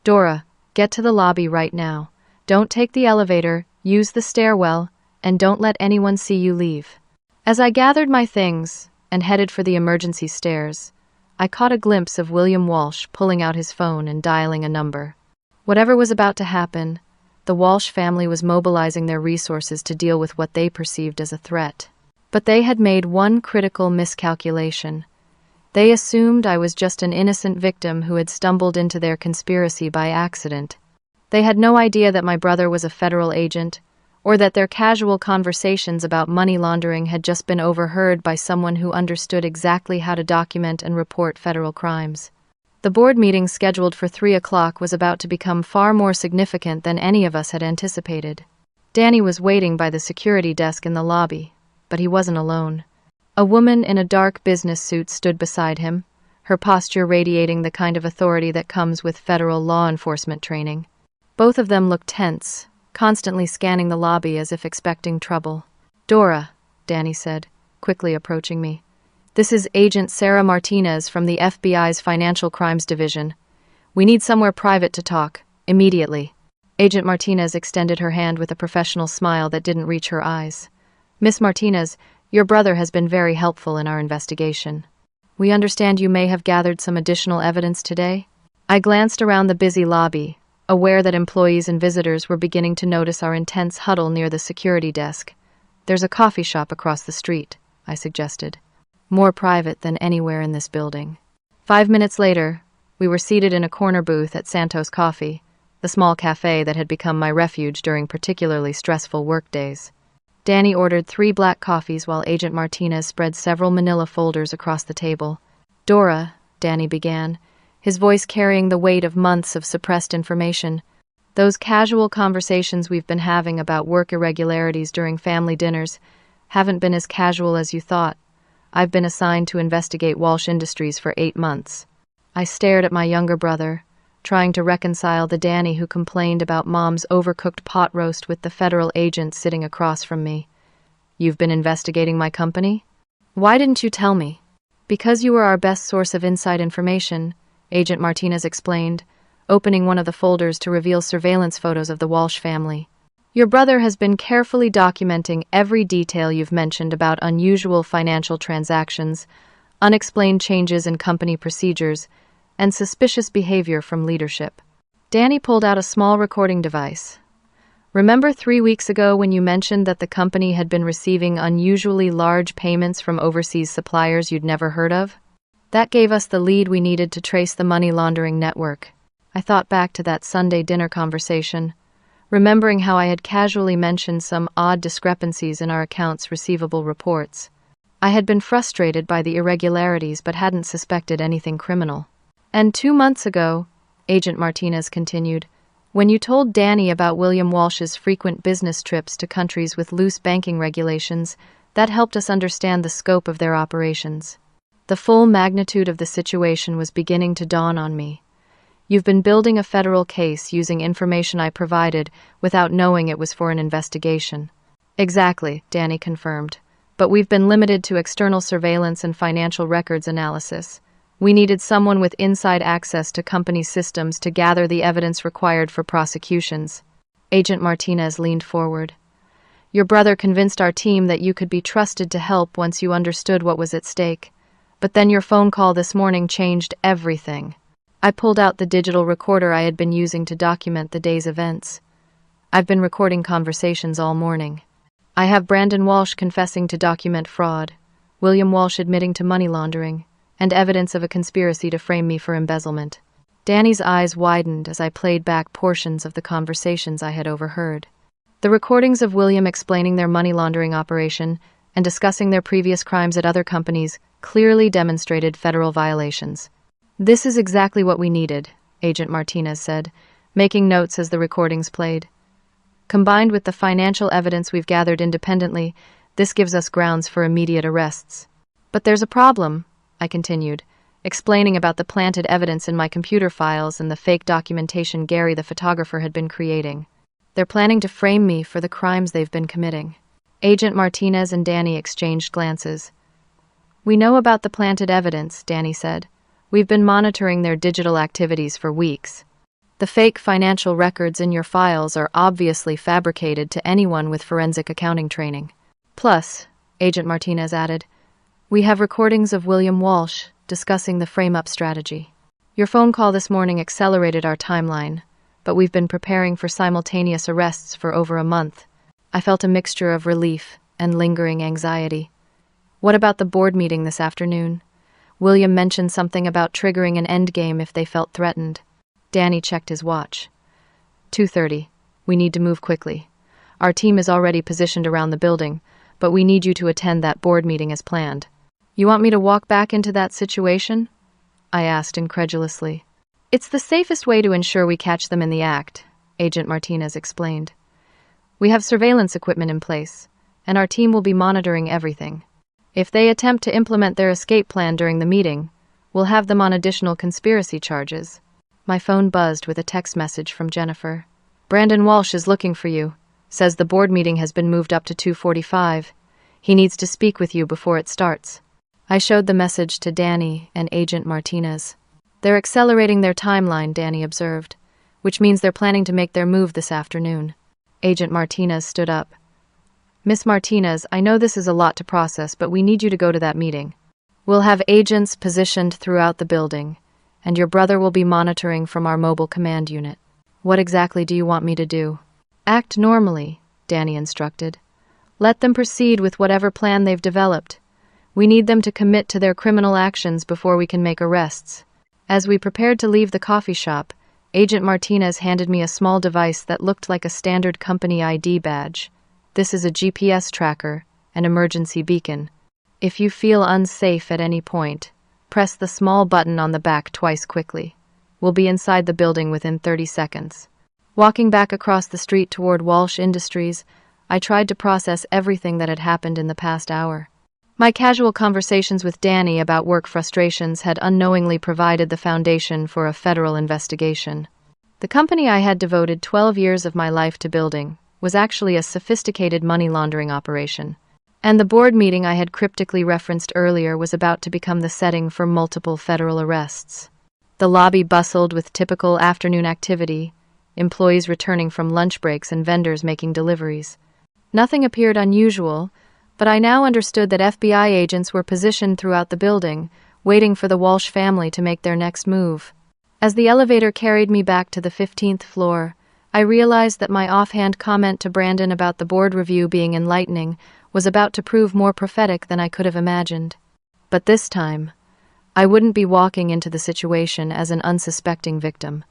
"Dora, get to the lobby right now. Don't take the elevator, use the stairwell, and don't let anyone see you leave." As I gathered my things and headed for the emergency stairs, I caught a glimpse of William Walsh pulling out his phone and dialing a number. Whatever was about to happen, the Walsh family was mobilizing their resources to deal with what they perceived as a threat. But they had made one critical miscalculation. They assumed I was just an innocent victim who had stumbled into their conspiracy by accident. They had no idea that my brother was a federal agent, or that their casual conversations about money laundering had just been overheard by someone who understood exactly how to document and report federal crimes. The board meeting scheduled for 3 o'clock was about to become far more significant than any of us had anticipated. Danny was waiting by the security desk in the lobby, but he wasn't alone. A woman in a dark business suit stood beside him, her posture radiating the kind of authority that comes with federal law enforcement training. Both of them looked tense, constantly scanning the lobby as if expecting trouble. "Dora," Danny said, quickly approaching me. "This is Agent Sarah Martinez from the FBI's Financial Crimes Division. We need somewhere private to talk, immediately." Agent Martinez extended her hand with a professional smile that didn't reach her eyes. "Miss Martinez, your brother has been very helpful in our investigation. We understand you may have gathered some additional evidence today?" I glanced around the busy lobby, aware that employees and visitors were beginning to notice our intense huddle near the security desk. "There's a coffee shop across the street," I suggested. "More private than anywhere in this building." 5 minutes later, we were seated in a corner booth at Santos Coffee, the small cafe that had become my refuge during particularly stressful workdays. Danny ordered 3 black coffees while Agent Martinez spread several manila folders across the table. "Dora," Danny began, his voice carrying the weight of months of suppressed information, "those casual conversations we've been having about work irregularities during family dinners haven't been as casual as you thought. I've been assigned to investigate Walsh Industries for 8 months. I stared at my younger brother, trying to reconcile the Danny who complained about Mom's overcooked pot roast with the federal agent sitting across from me. "You've been investigating my company? Why didn't you tell me?" "Because you were our best source of inside information," Agent Martinez explained, opening one of the folders to reveal surveillance photos of the Walsh family. "Your brother has been carefully documenting every detail you've mentioned about unusual financial transactions, unexplained changes in company procedures, and suspicious behavior from leadership." Danny pulled out a small recording device. "Remember 3 weeks ago when you mentioned that the company had been receiving unusually large payments from overseas suppliers you'd never heard of? That gave us the lead we needed to trace the money laundering network." I thought back to that Sunday dinner conversation, remembering how I had casually mentioned some odd discrepancies in our accounts receivable reports. I had been frustrated by the irregularities but hadn't suspected anything criminal. "And 2 months ago," Agent Martinez continued, "when you told Danny about William Walsh's frequent business trips to countries with loose banking regulations, that helped us understand the scope of their operations. The full magnitude of the situation was beginning to dawn on me. You've been building a federal case using information I provided without knowing it was for an investigation." "Exactly," Danny confirmed. "But we've been limited to external surveillance and financial records analysis. We needed someone with inside access to company systems to gather the evidence required for prosecutions." Agent Martinez leaned forward. "Your brother convinced our team that you could be trusted to help once you understood what was at stake. But then your phone call this morning changed everything." I pulled out the digital recorder I had been using to document the day's events. "I've been recording conversations all morning. I have Brandon Walsh confessing to document fraud, William Walsh admitting to money laundering, and evidence of a conspiracy to frame me for embezzlement." Danny's eyes widened as I played back portions of the conversations I had overheard. The recordings of William explaining their money laundering operation and discussing their previous crimes at other companies clearly demonstrated federal violations. "This is exactly what we needed," Agent Martinez said, making notes as the recordings played. "Combined with the financial evidence we've gathered independently, this gives us grounds for immediate arrests." "But there's a problem," I continued, explaining about the planted evidence in my computer files and the fake documentation Gary the photographer had been creating. "They're planning to frame me for the crimes they've been committing." Agent Martinez and Danny exchanged glances. "We know about the planted evidence," Danny said. "We've been monitoring their digital activities for weeks. The fake financial records in your files are obviously fabricated to anyone with forensic accounting training. Plus," Agent Martinez added, "we have recordings of William Walsh discussing the frame-up strategy. Your phone call this morning accelerated our timeline, but we've been preparing for simultaneous arrests for over a month." I felt a mixture of relief and lingering anxiety. "What about the board meeting this afternoon? William mentioned something about triggering an endgame if they felt threatened." Danny checked his watch. 2:30. "We need to move quickly. Our team is already positioned around the building, but we need you to attend that board meeting as planned." "You want me to walk back into that situation?" I asked incredulously. "It's the safest way to ensure we catch them in the act," Agent Martinez explained. "We have surveillance equipment in place, and our team will be monitoring everything. If they attempt to implement their escape plan during the meeting, we'll have them on additional conspiracy charges." My phone buzzed with a text message from Jennifer. "Brandon Walsh is looking for you. Says the board meeting has been moved up to 2:45. He needs to speak with you before it starts." I showed the message to Danny and Agent Martinez. "They're accelerating their timeline," Danny observed, "which means they're planning to make their move this afternoon." Agent Martinez stood up. "Miss Martinez, I know this is a lot to process, but we need you to go to that meeting. We'll have agents positioned throughout the building, and your brother will be monitoring from our mobile command unit." "What exactly do you want me to do?" "Act normally," Danny instructed. "Let them proceed with whatever plan they've developed. We need them to commit to their criminal actions before we can make arrests." As we prepared to leave the coffee shop, Agent Martinez handed me a small device that looked like a standard company ID badge. "This is a GPS tracker, an emergency beacon. If you feel unsafe at any point, press the small button on the back twice quickly. We'll be inside the building within 30 seconds. Walking back across the street toward Walsh Industries, I tried to process everything that had happened in the past hour. My casual conversations with Danny about work frustrations had unknowingly provided the foundation for a federal investigation. The company I had devoted 12 years of my life to building was actually a sophisticated money laundering operation, and the board meeting I had cryptically referenced earlier was about to become the setting for multiple federal arrests. The lobby bustled with typical afternoon activity, employees returning from lunch breaks and vendors making deliveries. Nothing appeared unusual, but I now understood that FBI agents were positioned throughout the building, waiting for the Walsh family to make their next move. As the elevator carried me back to the 15th floor, I realized that my offhand comment to Brandon about the board review being enlightening was about to prove more prophetic than I could have imagined. But this time, I wouldn't be walking into the situation as an unsuspecting victim.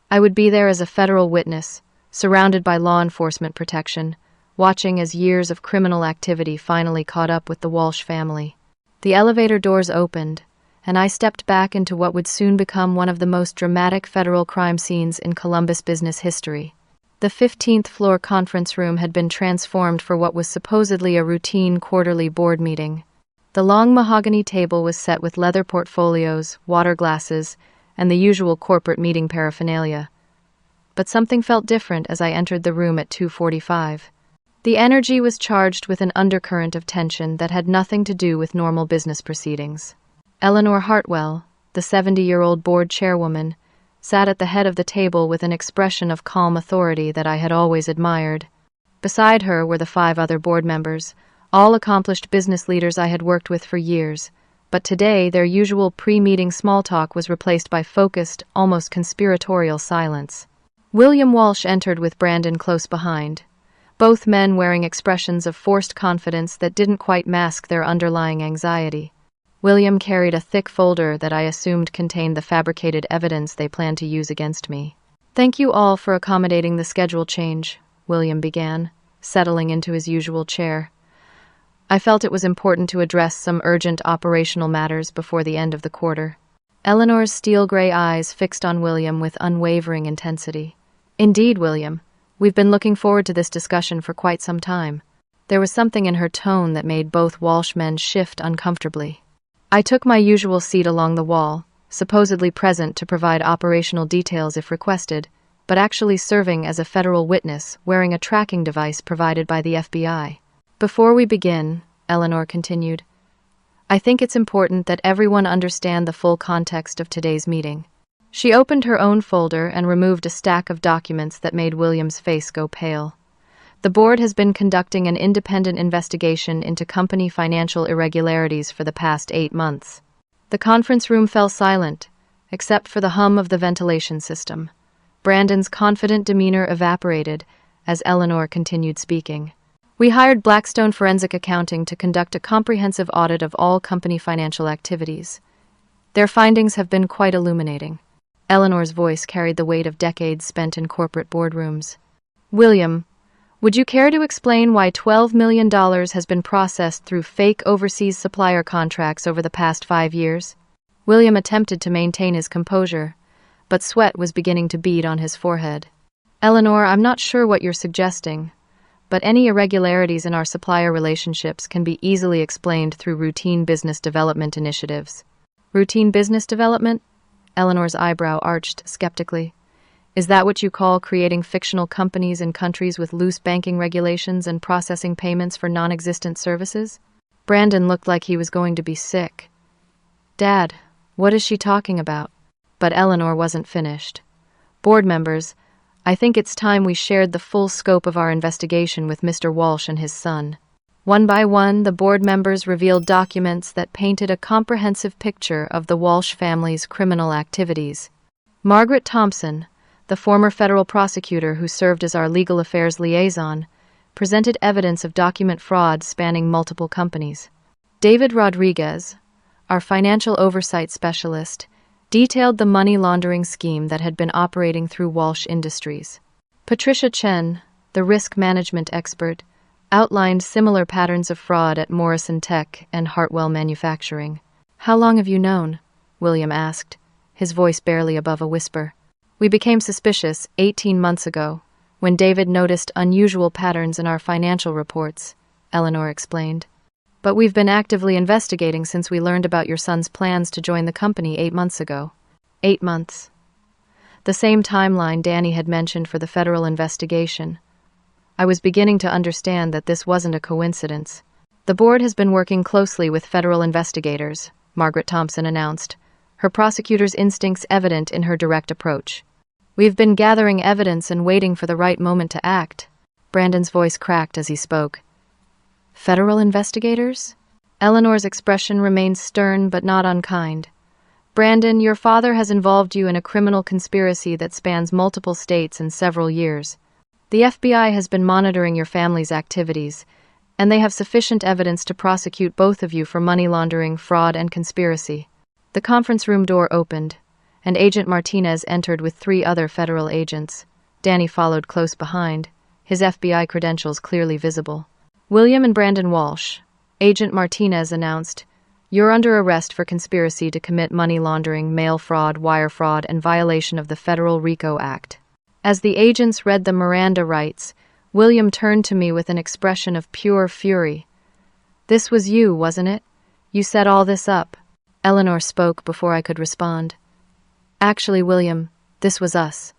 I would be there as a federal witness, surrounded by law enforcement protection, watching as years of criminal activity finally caught up with the Walsh family. The elevator doors opened, and I stepped back into what would soon become one of the most dramatic federal crime scenes in Columbus business history. The 15th floor conference room had been transformed for what was supposedly a routine quarterly board meeting. The long mahogany table was set with leather portfolios, water glasses, and the usual corporate meeting paraphernalia. But something felt different as I entered the room at 2:45. The energy was charged with an undercurrent of tension that had nothing to do with normal business proceedings. Eleanor Hartwell, the 70-year-old board chairwoman, sat at the head of the table with an expression of calm authority that I had always admired. Beside her were the 5 other board members, all accomplished business leaders I had worked with for years, but today their usual pre-meeting small talk was replaced by focused, almost conspiratorial silence. William Walsh entered with Brandon close behind, both men wearing expressions of forced confidence that didn't quite mask their underlying anxiety. William carried a thick folder that I assumed contained the fabricated evidence they planned to use against me. "Thank you all for accommodating the schedule change," William began, settling into his usual chair. I felt it was important to address some urgent operational matters before the end of the quarter. Eleanor's steel-gray eyes fixed on William with unwavering intensity. "Indeed, William. We've been looking forward to this discussion for quite some time." There was something in her tone that made both Walsh men shift uncomfortably. I took my usual seat along the wall, supposedly present to provide operational details if requested, but actually serving as a federal witness wearing a tracking device provided by the FBI. "Before we begin," Eleanor continued, "I think it's important that everyone understand the full context of today's meeting." She opened her own folder and removed a stack of documents that made William's face go pale. "The board has been conducting an independent investigation into company financial irregularities for the past 8 months. The conference room fell silent, except for the hum of the ventilation system. Brandon's confident demeanor evaporated as Eleanor continued speaking. "We hired Blackstone Forensic Accounting to conduct a comprehensive audit of all company financial activities. Their findings have been quite illuminating." Eleanor's voice carried the weight of decades spent in corporate boardrooms. "William, would you care to explain why $12 million has been processed through fake overseas supplier contracts over the past 5 years? William attempted to maintain his composure, but sweat was beginning to bead on his forehead. "Eleanor, I'm not sure what you're suggesting, but any irregularities in our supplier relationships can be easily explained through routine business development initiatives." "Routine business development?" Eleanor's eyebrow arched skeptically. "Is that what you call creating fictional companies in countries with loose banking regulations and processing payments for non-existent services?" Brandon looked like he was going to be sick. "Dad, what is she talking about?" But Eleanor wasn't finished. "Board members, I think it's time we shared the full scope of our investigation with Mr. Walsh and his son." One by one, the board members revealed documents that painted a comprehensive picture of the Walsh family's criminal activities. Margaret Thompson, the former federal prosecutor who served as our legal affairs liaison, presented evidence of document fraud spanning multiple companies. David Rodriguez, our financial oversight specialist, detailed the money laundering scheme that had been operating through Walsh Industries. Patricia Chen, the risk management expert, outlined similar patterns of fraud at Morrison Tech and Hartwell Manufacturing. "How long have you known?" William asked, his voice barely above a whisper. "We became suspicious 18 months ago, when David noticed unusual patterns in our financial reports," Eleanor explained. "But we've been actively investigating since we learned about your son's plans to join the company 8 months ago." 8 months. The same timeline Danny had mentioned for the federal investigation. I was beginning to understand that this wasn't a coincidence. "The board has been working closely with federal investigators," Margaret Thompson announced, her prosecutor's instincts evident in her direct approach. "We've been gathering evidence and waiting for the right moment to act." Brandon's voice cracked as he spoke. "Federal investigators?" Eleanor's expression remained stern but not unkind. "Brandon, your father has involved you in a criminal conspiracy that spans multiple states and several years. The FBI has been monitoring your family's activities, and they have sufficient evidence to prosecute both of you for money laundering, fraud, and conspiracy." The conference room door opened, and Agent Martinez entered with 3 other federal agents. Danny followed close behind, his FBI credentials clearly visible. "William and Brandon Walsh," Agent Martinez announced, "you're under arrest for conspiracy to commit money laundering, mail fraud, wire fraud, and violation of the Federal RICO Act." As the agents read the Miranda rights, William turned to me with an expression of pure fury. "This was you, wasn't it? You set all this up." Eleanor spoke before I could respond. "Actually, William, this was us.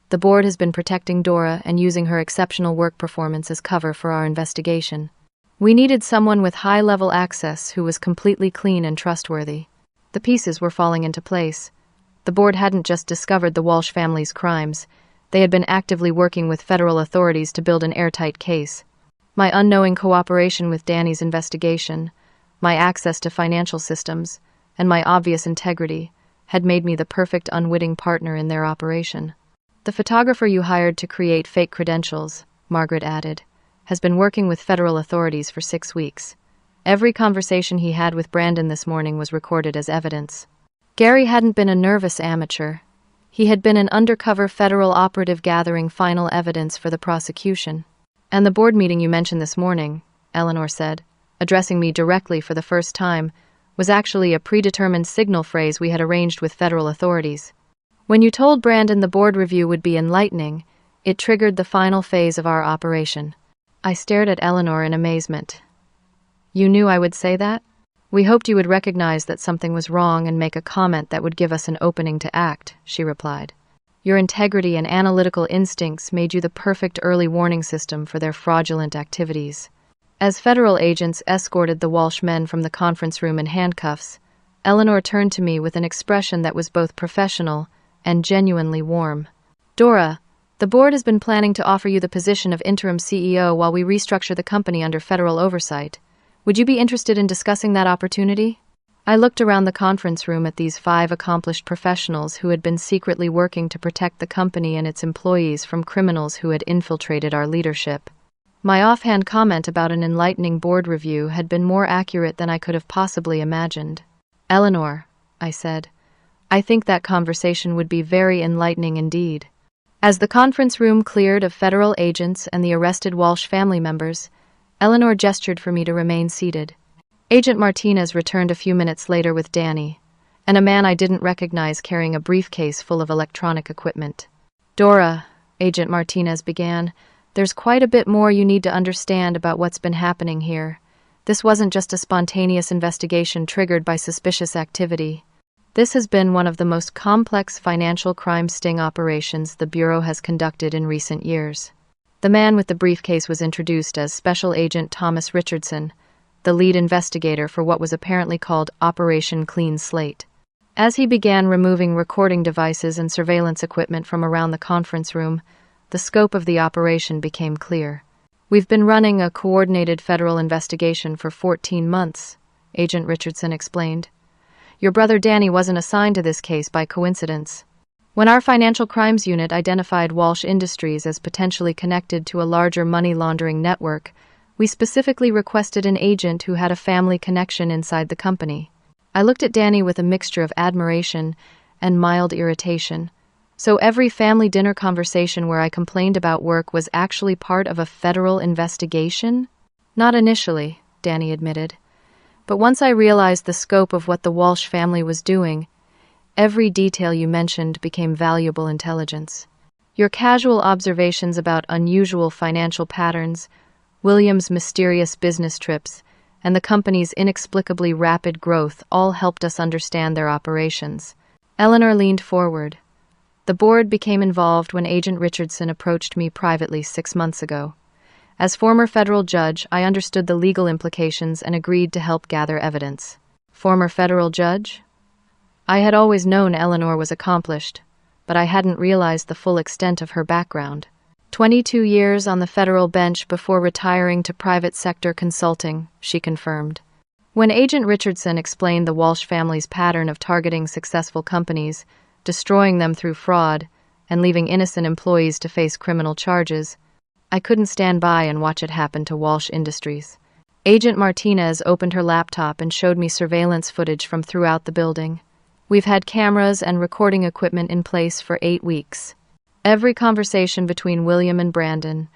The board has been protecting Dora and using her exceptional work performance as cover for our investigation. We needed someone with high-level access who was completely clean and trustworthy." The pieces were falling into place. The board hadn't just discovered the Walsh family's crimes. They had been actively working with federal authorities to build an airtight case. My unknowing cooperation with Danny's investigation, my access to financial systems, and my obvious integrity had made me the perfect unwitting partner in their operation. "The photographer you hired to create fake credentials," Margaret added, "has been working with federal authorities for 6 weeks. Every conversation he had with Brandon this morning was recorded as evidence. Gary hadn't been a nervous amateur. He had been an undercover federal operative gathering final evidence for the prosecution. And the board meeting you mentioned this morning, Eleanor said, addressing me directly for the first time, was actually a predetermined signal phrase we had arranged with federal authorities. When you told Brandon the board review would be enlightening, it triggered the final phase of our operation. I stared at Eleanor in amazement. You knew I would say that? We hoped you would recognize that something was wrong and make a comment that would give us an opening to act, she replied. Your integrity and analytical instincts made you the perfect early warning system for their fraudulent activities. As federal agents escorted the Walsh men from the conference room in handcuffs, Eleanor turned to me with an expression that was both professional and genuinely warm. Dora, the board has been planning to offer you the position of interim CEO while we restructure the company under federal oversight. Would you be interested in discussing that opportunity? I looked around the conference room at these 5 accomplished professionals who had been secretly working to protect the company and its employees from criminals who had infiltrated our leadership. My offhand comment about an enlightening board review had been more accurate than I could have possibly imagined. Eleanor, I said, I think that conversation would be very enlightening indeed. As the conference room cleared of federal agents and the arrested Walsh family members, Eleanor gestured for me to remain seated. Agent Martinez returned a few minutes later with Danny, and a man I didn't recognize carrying a briefcase full of electronic equipment. Dora, Agent Martinez began, there's quite a bit more you need to understand about what's been happening here. This wasn't just a spontaneous investigation triggered by suspicious activity. This has been one of the most complex financial crime sting operations the Bureau has conducted in recent years. The man with the briefcase was introduced as Special Agent Thomas Richardson, the lead investigator for what was apparently called Operation Clean Slate. As he began removing recording devices and surveillance equipment from around the conference room, the scope of the operation became clear. We've been running a coordinated federal investigation for 14 months, Agent Richardson explained. Your brother Danny wasn't assigned to this case by coincidence. When our financial crimes unit identified Walsh Industries as potentially connected to a larger money laundering network, we specifically requested an agent who had a family connection inside the company. I looked at Danny with a mixture of admiration and mild irritation. So every family dinner conversation where I complained about work was actually part of a federal investigation? Not initially, Danny admitted. But once I realized the scope of what the Walsh family was doing, every detail you mentioned became valuable intelligence. Your casual observations about unusual financial patterns, William's mysterious business trips, and the company's inexplicably rapid growth all helped us understand their operations. Eleanor leaned forward. The board became involved when Agent Richardson approached me privately 6 months ago. As former federal judge, I understood the legal implications and agreed to help gather evidence. Former federal judge? I had always known Eleanor was accomplished, but I hadn't realized the full extent of her background. 22 years on the federal bench before retiring to private sector consulting, she confirmed. When Agent Richardson explained the Walsh family's pattern of targeting successful companies, destroying them through fraud, and leaving innocent employees to face criminal charges, I couldn't stand by and watch it happen to Walsh Industries. Agent Martinez opened her laptop and showed me surveillance footage from throughout the building. We've had cameras and recording equipment in place for 8 weeks. Every conversation between William and Brandon,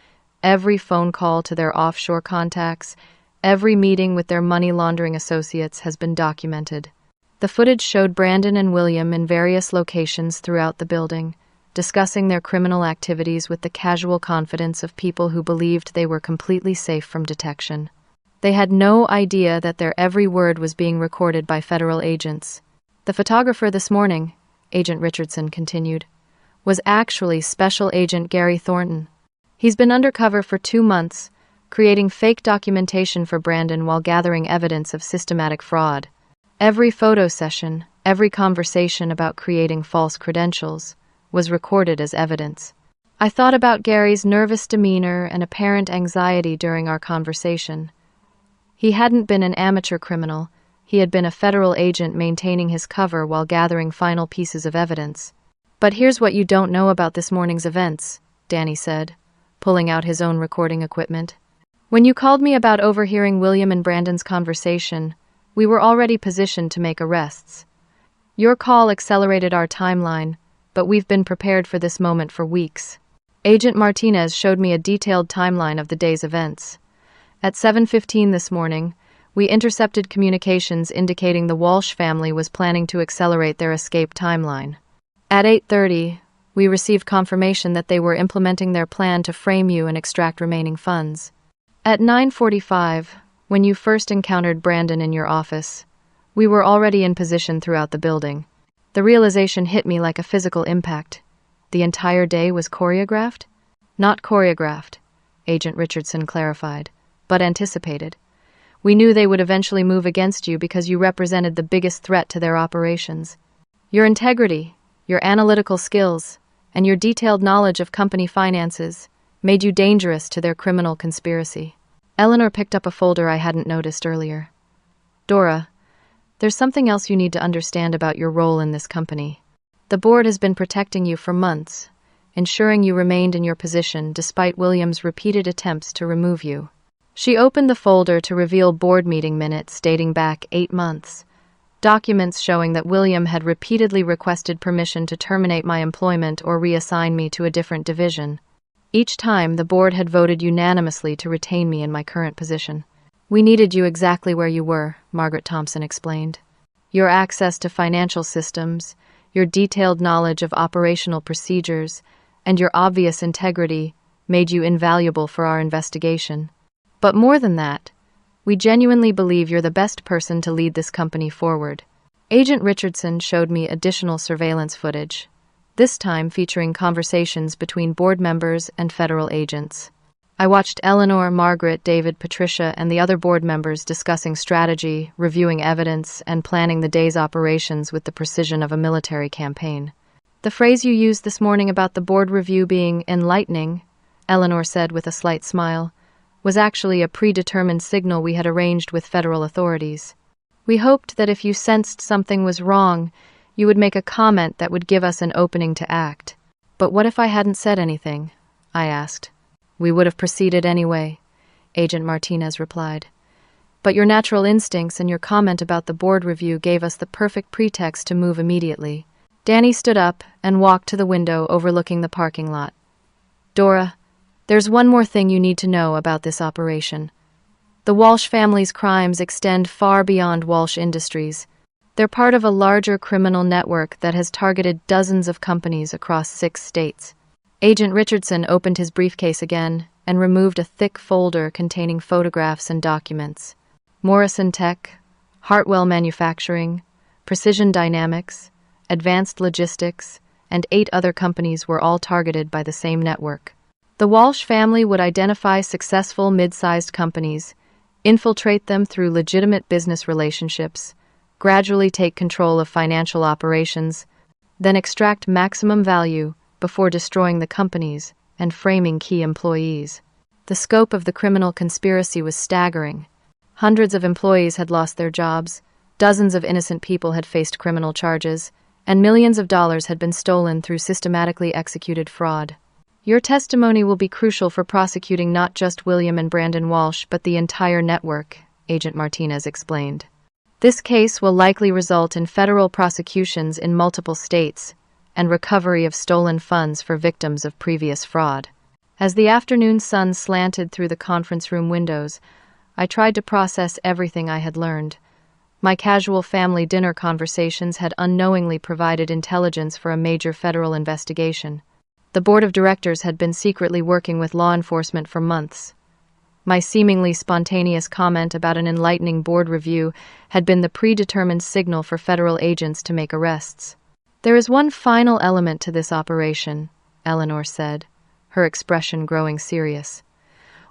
every phone call to their offshore contacts, every meeting with their money laundering associates has been documented. The footage showed Brandon and William in various locations throughout the building, discussing their criminal activities with the casual confidence of people who believed they were completely safe from detection. They had no idea that their every word was being recorded by federal agents. The photographer this morning, Agent Richardson continued, was actually Special Agent Gary Thornton. He's been undercover for 2 months, creating fake documentation for Brandon while gathering evidence of systematic fraud. Every photo session, every conversation about creating false credentials, was recorded as evidence. I thought about Gary's nervous demeanor and apparent anxiety during our conversation. He hadn't been an amateur criminal. He had been a federal agent maintaining his cover while gathering final pieces of evidence. But here's what you don't know about this morning's events, Danny said, pulling out his own recording equipment. When you called me about overhearing William and Brandon's conversation, we were already positioned to make arrests. Your call accelerated our timeline, but we've been prepared for this moment for weeks. Agent Martinez showed me a detailed timeline of the day's events. At 7:15 this morning, we intercepted communications indicating the Walsh family was planning to accelerate their escape timeline. At 8:30, we received confirmation that they were implementing their plan to frame you and extract remaining funds. At 9:45, when you first encountered Brandon in your office, we were already in position throughout the building. The realization hit me like a physical impact. The entire day was choreographed? Not choreographed, Agent Richardson clarified, but anticipated. We knew they would eventually move against you because you represented the biggest threat to their operations. Your integrity, your analytical skills, and your detailed knowledge of company finances made you dangerous to their criminal conspiracy. Eleanor picked up a folder I hadn't noticed earlier. Dora, there's something else you need to understand about your role in this company. The board has been protecting you for months, ensuring you remained in your position despite William's repeated attempts to remove you. She opened the folder to reveal board meeting minutes dating back 8 months, documents showing that William had repeatedly requested permission to terminate my employment or reassign me to a different division. Each time, the board had voted unanimously to retain me in my current position. We needed you exactly where you were, Margaret Thompson explained. Your access to financial systems, your detailed knowledge of operational procedures, and your obvious integrity made you invaluable for our investigation. But more than that, we genuinely believe you're the best person to lead this company forward. Agent Richardson showed me additional surveillance footage, this time featuring conversations between board members and federal agents. I watched Eleanor, Margaret, David, Patricia, and the other board members discussing strategy, reviewing evidence, and planning the day's operations with the precision of a military campaign. The phrase you used this morning about the board review being enlightening, Eleanor said with a slight smile, was actually a predetermined signal we had arranged with federal authorities. We hoped that if you sensed something was wrong, you would make a comment that would give us an opening to act. But what if I hadn't said anything? I asked. We would have proceeded anyway, Agent Martinez replied. But your natural instincts and your comment about the board review gave us the perfect pretext to move immediately. Danny stood up and walked to the window overlooking the parking lot. Dora, there's one more thing you need to know about this operation. The Walsh family's crimes extend far beyond Walsh Industries. They're part of a larger criminal network that has targeted dozens of companies across 6 states. Agent Richardson opened his briefcase again and removed a thick folder containing photographs and documents. Morrison Tech, Hartwell Manufacturing, Precision Dynamics, Advanced Logistics, and 8 other companies were all targeted by the same network. The Walsh family would identify successful mid-sized companies, infiltrate them through legitimate business relationships, gradually take control of financial operations, then extract maximum value before destroying the companies and framing key employees. The scope of the criminal conspiracy was staggering. Hundreds of employees had lost their jobs, dozens of innocent people had faced criminal charges, and millions of dollars had been stolen through systematically executed fraud. Your testimony will be crucial for prosecuting not just William and Brandon Walsh, but the entire network, Agent Martinez explained. This case will likely result in federal prosecutions in multiple states and recovery of stolen funds for victims of previous fraud. As the afternoon sun slanted through the conference room windows, I tried to process everything I had learned. My casual family dinner conversations had unknowingly provided intelligence for a major federal investigation. The board of directors had been secretly working with law enforcement for months. My seemingly spontaneous comment about an enlightening board review had been the predetermined signal for federal agents to make arrests. There is one final element to this operation, Eleanor said, her expression growing serious.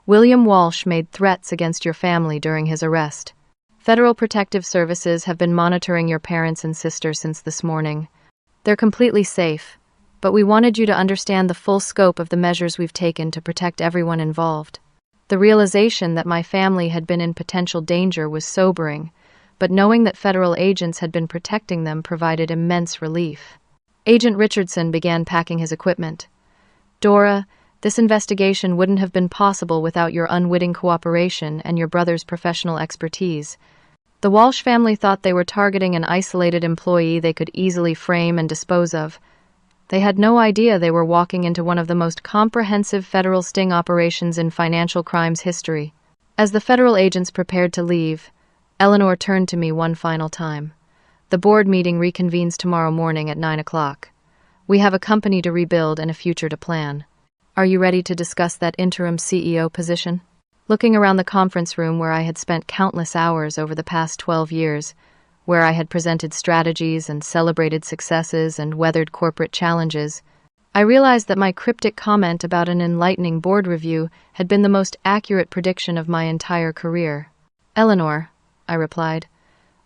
William Walsh made threats against your family during his arrest. Federal Protective Services have been monitoring your parents and sister since this morning. They're completely safe, but we wanted you to understand the full scope of the measures we've taken to protect everyone involved. The realization that my family had been in potential danger was sobering, but knowing that federal agents had been protecting them provided immense relief. Agent Richardson began packing his equipment. Dora, This investigation wouldn't have been possible without your unwitting cooperation and your brother's professional expertise. The Walsh family thought they were targeting an isolated employee they could easily frame and dispose of. They had no idea they were walking into one of the most comprehensive federal sting operations in financial crimes history. As the federal agents prepared to leave, Eleanor turned to me one final time. The board meeting reconvenes tomorrow morning at 9 o'clock. We have a company to rebuild and a future to plan. Are you ready to discuss that interim CEO position? Looking around the conference room where I had spent countless hours over the past 12 years, where I had presented strategies and celebrated successes and weathered corporate challenges, I realized that my cryptic comment about an enlightening board review had been the most accurate prediction of my entire career. Eleanor, I replied,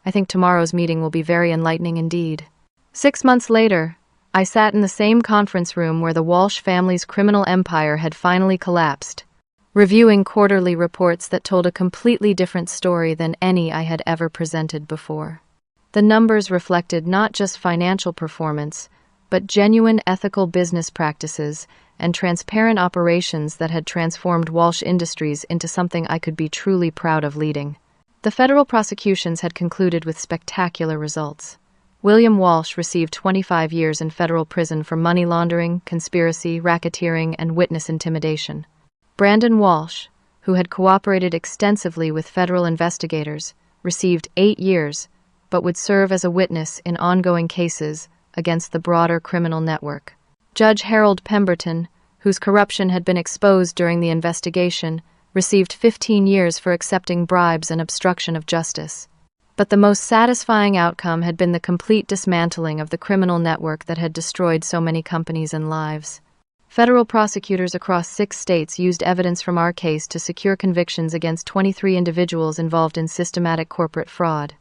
I think tomorrow's meeting will be very enlightening indeed. 6 months later, I sat in the same conference room where the Walsh family's criminal empire had finally collapsed, reviewing quarterly reports that told a completely different story than any I had ever presented before. The numbers reflected not just financial performance, but genuine ethical business practices and transparent operations that had transformed Walsh Industries into something I could be truly proud of leading. The federal prosecutions had concluded with spectacular results. William Walsh received 25 years in federal prison for money laundering, conspiracy, racketeering, and witness intimidation. Brandon Walsh, who had cooperated extensively with federal investigators, received 8 years, but would serve as a witness in ongoing cases against the broader criminal network. Judge Harold Pemberton, whose corruption had been exposed during the investigation, received 15 years for accepting bribes and obstruction of justice. But the most satisfying outcome had been the complete dismantling of the criminal network that had destroyed so many companies and lives. Federal prosecutors across 6 states used evidence from our case to secure convictions against 23 individuals involved in systematic corporate fraud.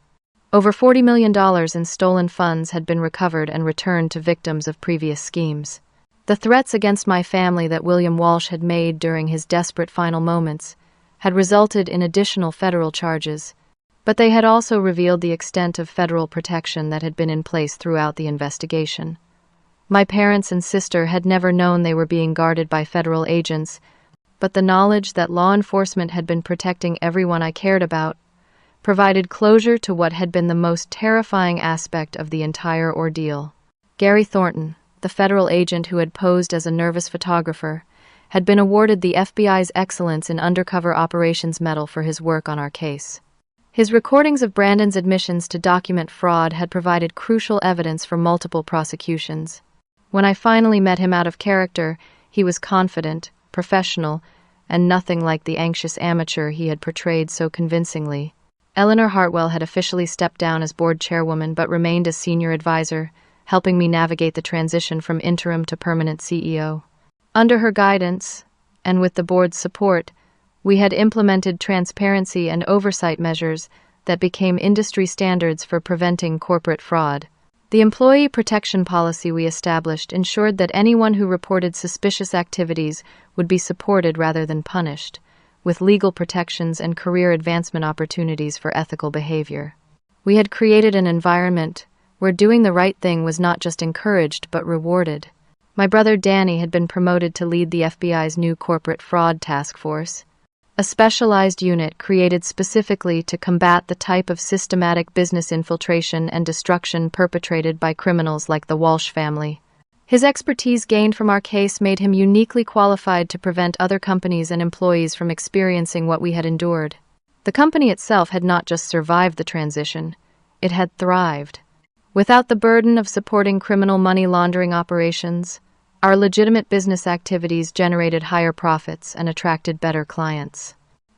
Over $40 million in stolen funds had been recovered and returned to victims of previous schemes. The threats against my family that William Walsh had made during his desperate final moments had resulted in additional federal charges, but they had also revealed the extent of federal protection that had been in place throughout the investigation. My parents and sister had never known they were being guarded by federal agents, but the knowledge that law enforcement had been protecting everyone I cared about provided closure to what had been the most terrifying aspect of the entire ordeal. Gary Thornton, the federal agent who had posed as a nervous photographer, had been awarded the FBI's Excellence in Undercover Operations Medal for his work on our case. His recordings of Brandon's admissions to document fraud had provided crucial evidence for multiple prosecutions. When I finally met him out of character, he was confident, professional, and nothing like the anxious amateur he had portrayed so convincingly. Eleanor Hartwell had officially stepped down as board chairwoman but remained as senior advisor, helping me navigate the transition from interim to permanent CEO. Under her guidance, and with the board's support, we had implemented transparency and oversight measures that became industry standards for preventing corporate fraud. The employee protection policy we established ensured that anyone who reported suspicious activities would be supported rather than punished, with legal protections and career advancement opportunities for ethical behavior. We had created an environment where doing the right thing was not just encouraged but rewarded. My brother Danny had been promoted to lead the FBI's new corporate fraud task force, a specialized unit created specifically to combat the type of systematic business infiltration and destruction perpetrated by criminals like the Walsh family. His expertise gained from our case made him uniquely qualified to prevent other companies and employees from experiencing what we had endured. The company itself had not just survived the transition, it had thrived. Without the burden of supporting criminal money laundering operations, our legitimate business activities generated higher profits and attracted better clients.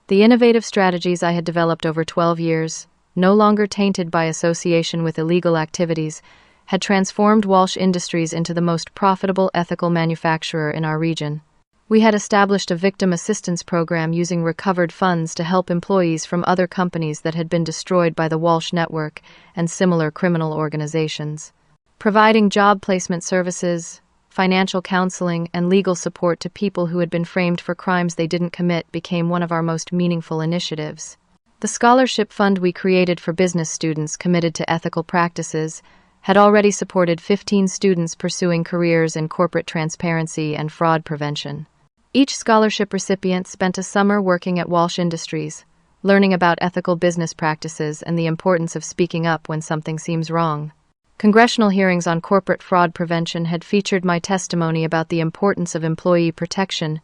The innovative strategies I had developed over 12 years, no longer tainted by association with illegal activities, had transformed Walsh Industries into the most profitable ethical manufacturer in our region. We had established a victim assistance program using recovered funds to help employees from other companies that had been destroyed by the Walsh network and similar criminal organizations. Providing job placement services, financial counseling, and legal support to people who had been framed for crimes they didn't commit became one of our most meaningful initiatives. The scholarship fund we created for business students committed to ethical practices had already supported 15 students pursuing careers in corporate transparency and fraud prevention. Each scholarship recipient spent a summer working at Walsh Industries, learning about ethical business practices and the importance of speaking up when something seems wrong. Congressional hearings on corporate fraud prevention had featured my testimony about the importance of employee protection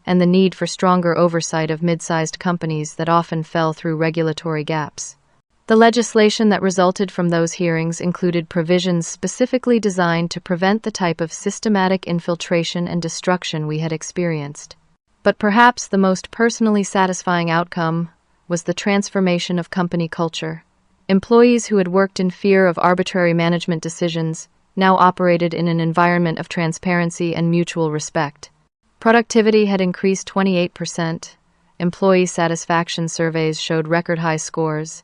and the need for stronger oversight of mid-sized companies that often fell through regulatory gaps. The legislation that resulted from those hearings included provisions specifically designed to prevent the type of systematic infiltration and destruction we had experienced. But perhaps the most personally satisfying outcome was the transformation of company culture. Employees who had worked in fear of arbitrary management decisions now operated in an environment of transparency and mutual respect. Productivity had increased 28%, employee satisfaction surveys showed record-high scores,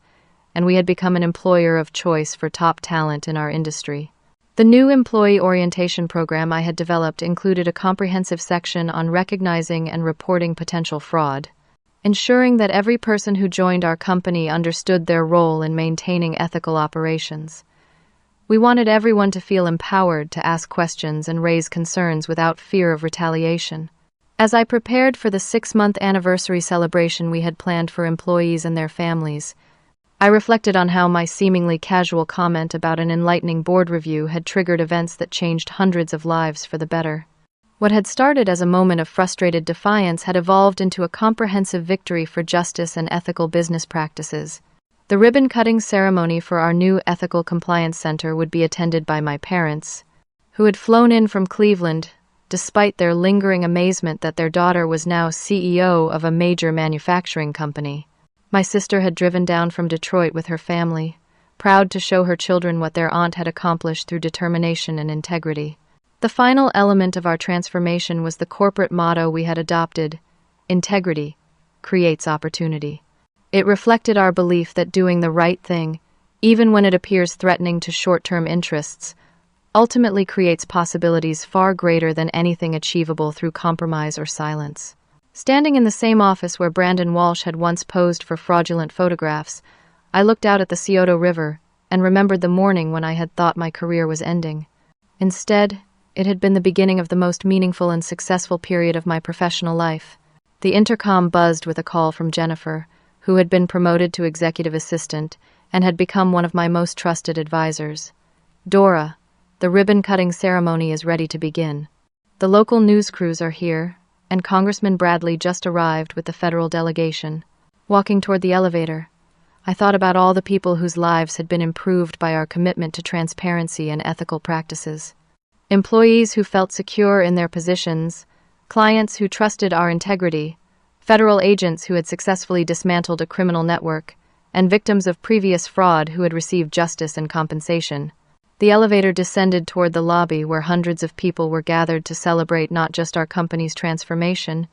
and we had become an employer of choice for top talent in our industry. The new employee orientation program I had developed included a comprehensive section on recognizing and reporting potential fraud, ensuring that every person who joined our company understood their role in maintaining ethical operations. We wanted everyone to feel empowered to ask questions and raise concerns without fear of retaliation. As I prepared for the 6-month anniversary celebration we had planned for employees and their families, I reflected on how my seemingly casual comment about an enlightening board review had triggered events that changed hundreds of lives for the better. What had started as a moment of frustrated defiance had evolved into a comprehensive victory for justice and ethical business practices. The ribbon-cutting ceremony for our new Ethical Compliance Center would be attended by my parents, who had flown in from Cleveland, despite their lingering amazement that their daughter was now CEO of a major manufacturing company. My sister had driven down from Detroit with her family, proud to show her children what their aunt had accomplished through determination and integrity. The final element of our transformation was the corporate motto we had adopted: integrity creates opportunity. It reflected our belief that doing the right thing, even when it appears threatening to short-term interests, ultimately creates possibilities far greater than anything achievable through compromise or silence. Standing in the same office where Brandon Walsh had once posed for fraudulent photographs, I looked out at the Scioto River and remembered the morning when I had thought my career was ending. Instead, it had been the beginning of the most meaningful and successful period of my professional life. The intercom buzzed with a call from Jennifer, who had been promoted to executive assistant and had become one of my most trusted advisors. "Dora, the ribbon-cutting ceremony is ready to begin. The local news crews are here, and Congressman Bradley just arrived with the federal delegation." Walking toward the elevator, I thought about all the people whose lives had been improved by our commitment to transparency and ethical practices. Employees who felt secure in their positions, clients who trusted our integrity, federal agents who had successfully dismantled a criminal network, and victims of previous fraud who had received justice and compensation. The elevator descended toward the lobby where hundreds of people were gathered to celebrate not just our company's transformation,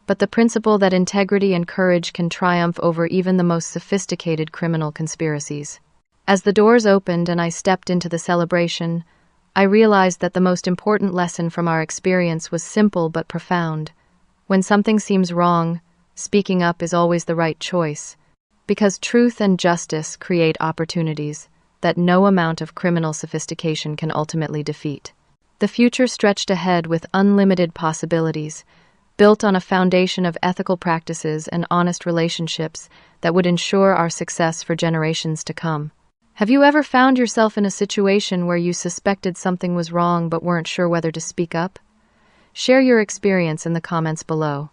but the principle that integrity and courage can triumph over even the most sophisticated criminal conspiracies. As the doors opened and I stepped into the celebration, I realized that the most important lesson from our experience was simple but profound. When something seems wrong, speaking up is always the right choice, because truth and justice create opportunities that no amount of criminal sophistication can ultimately defeat. The future stretched ahead with unlimited possibilities, built on a foundation of ethical practices and honest relationships that would ensure our success for generations to come. Have you ever found yourself in a situation where you suspected something was wrong but weren't sure whether to speak up? Share your experience in the comments below.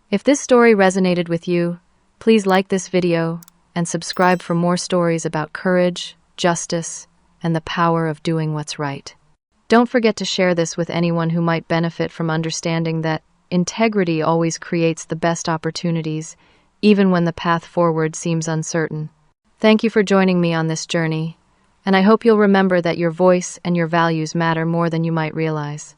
If this story resonated with you, please like this video and subscribe for more stories about courage, justice, and the power of doing what's right. Don't forget to share this with anyone who might benefit from understanding that integrity always creates the best opportunities, even when the path forward seems uncertain. Thank you for joining me on this journey, and I hope you'll remember that your voice and your values matter more than you might realize.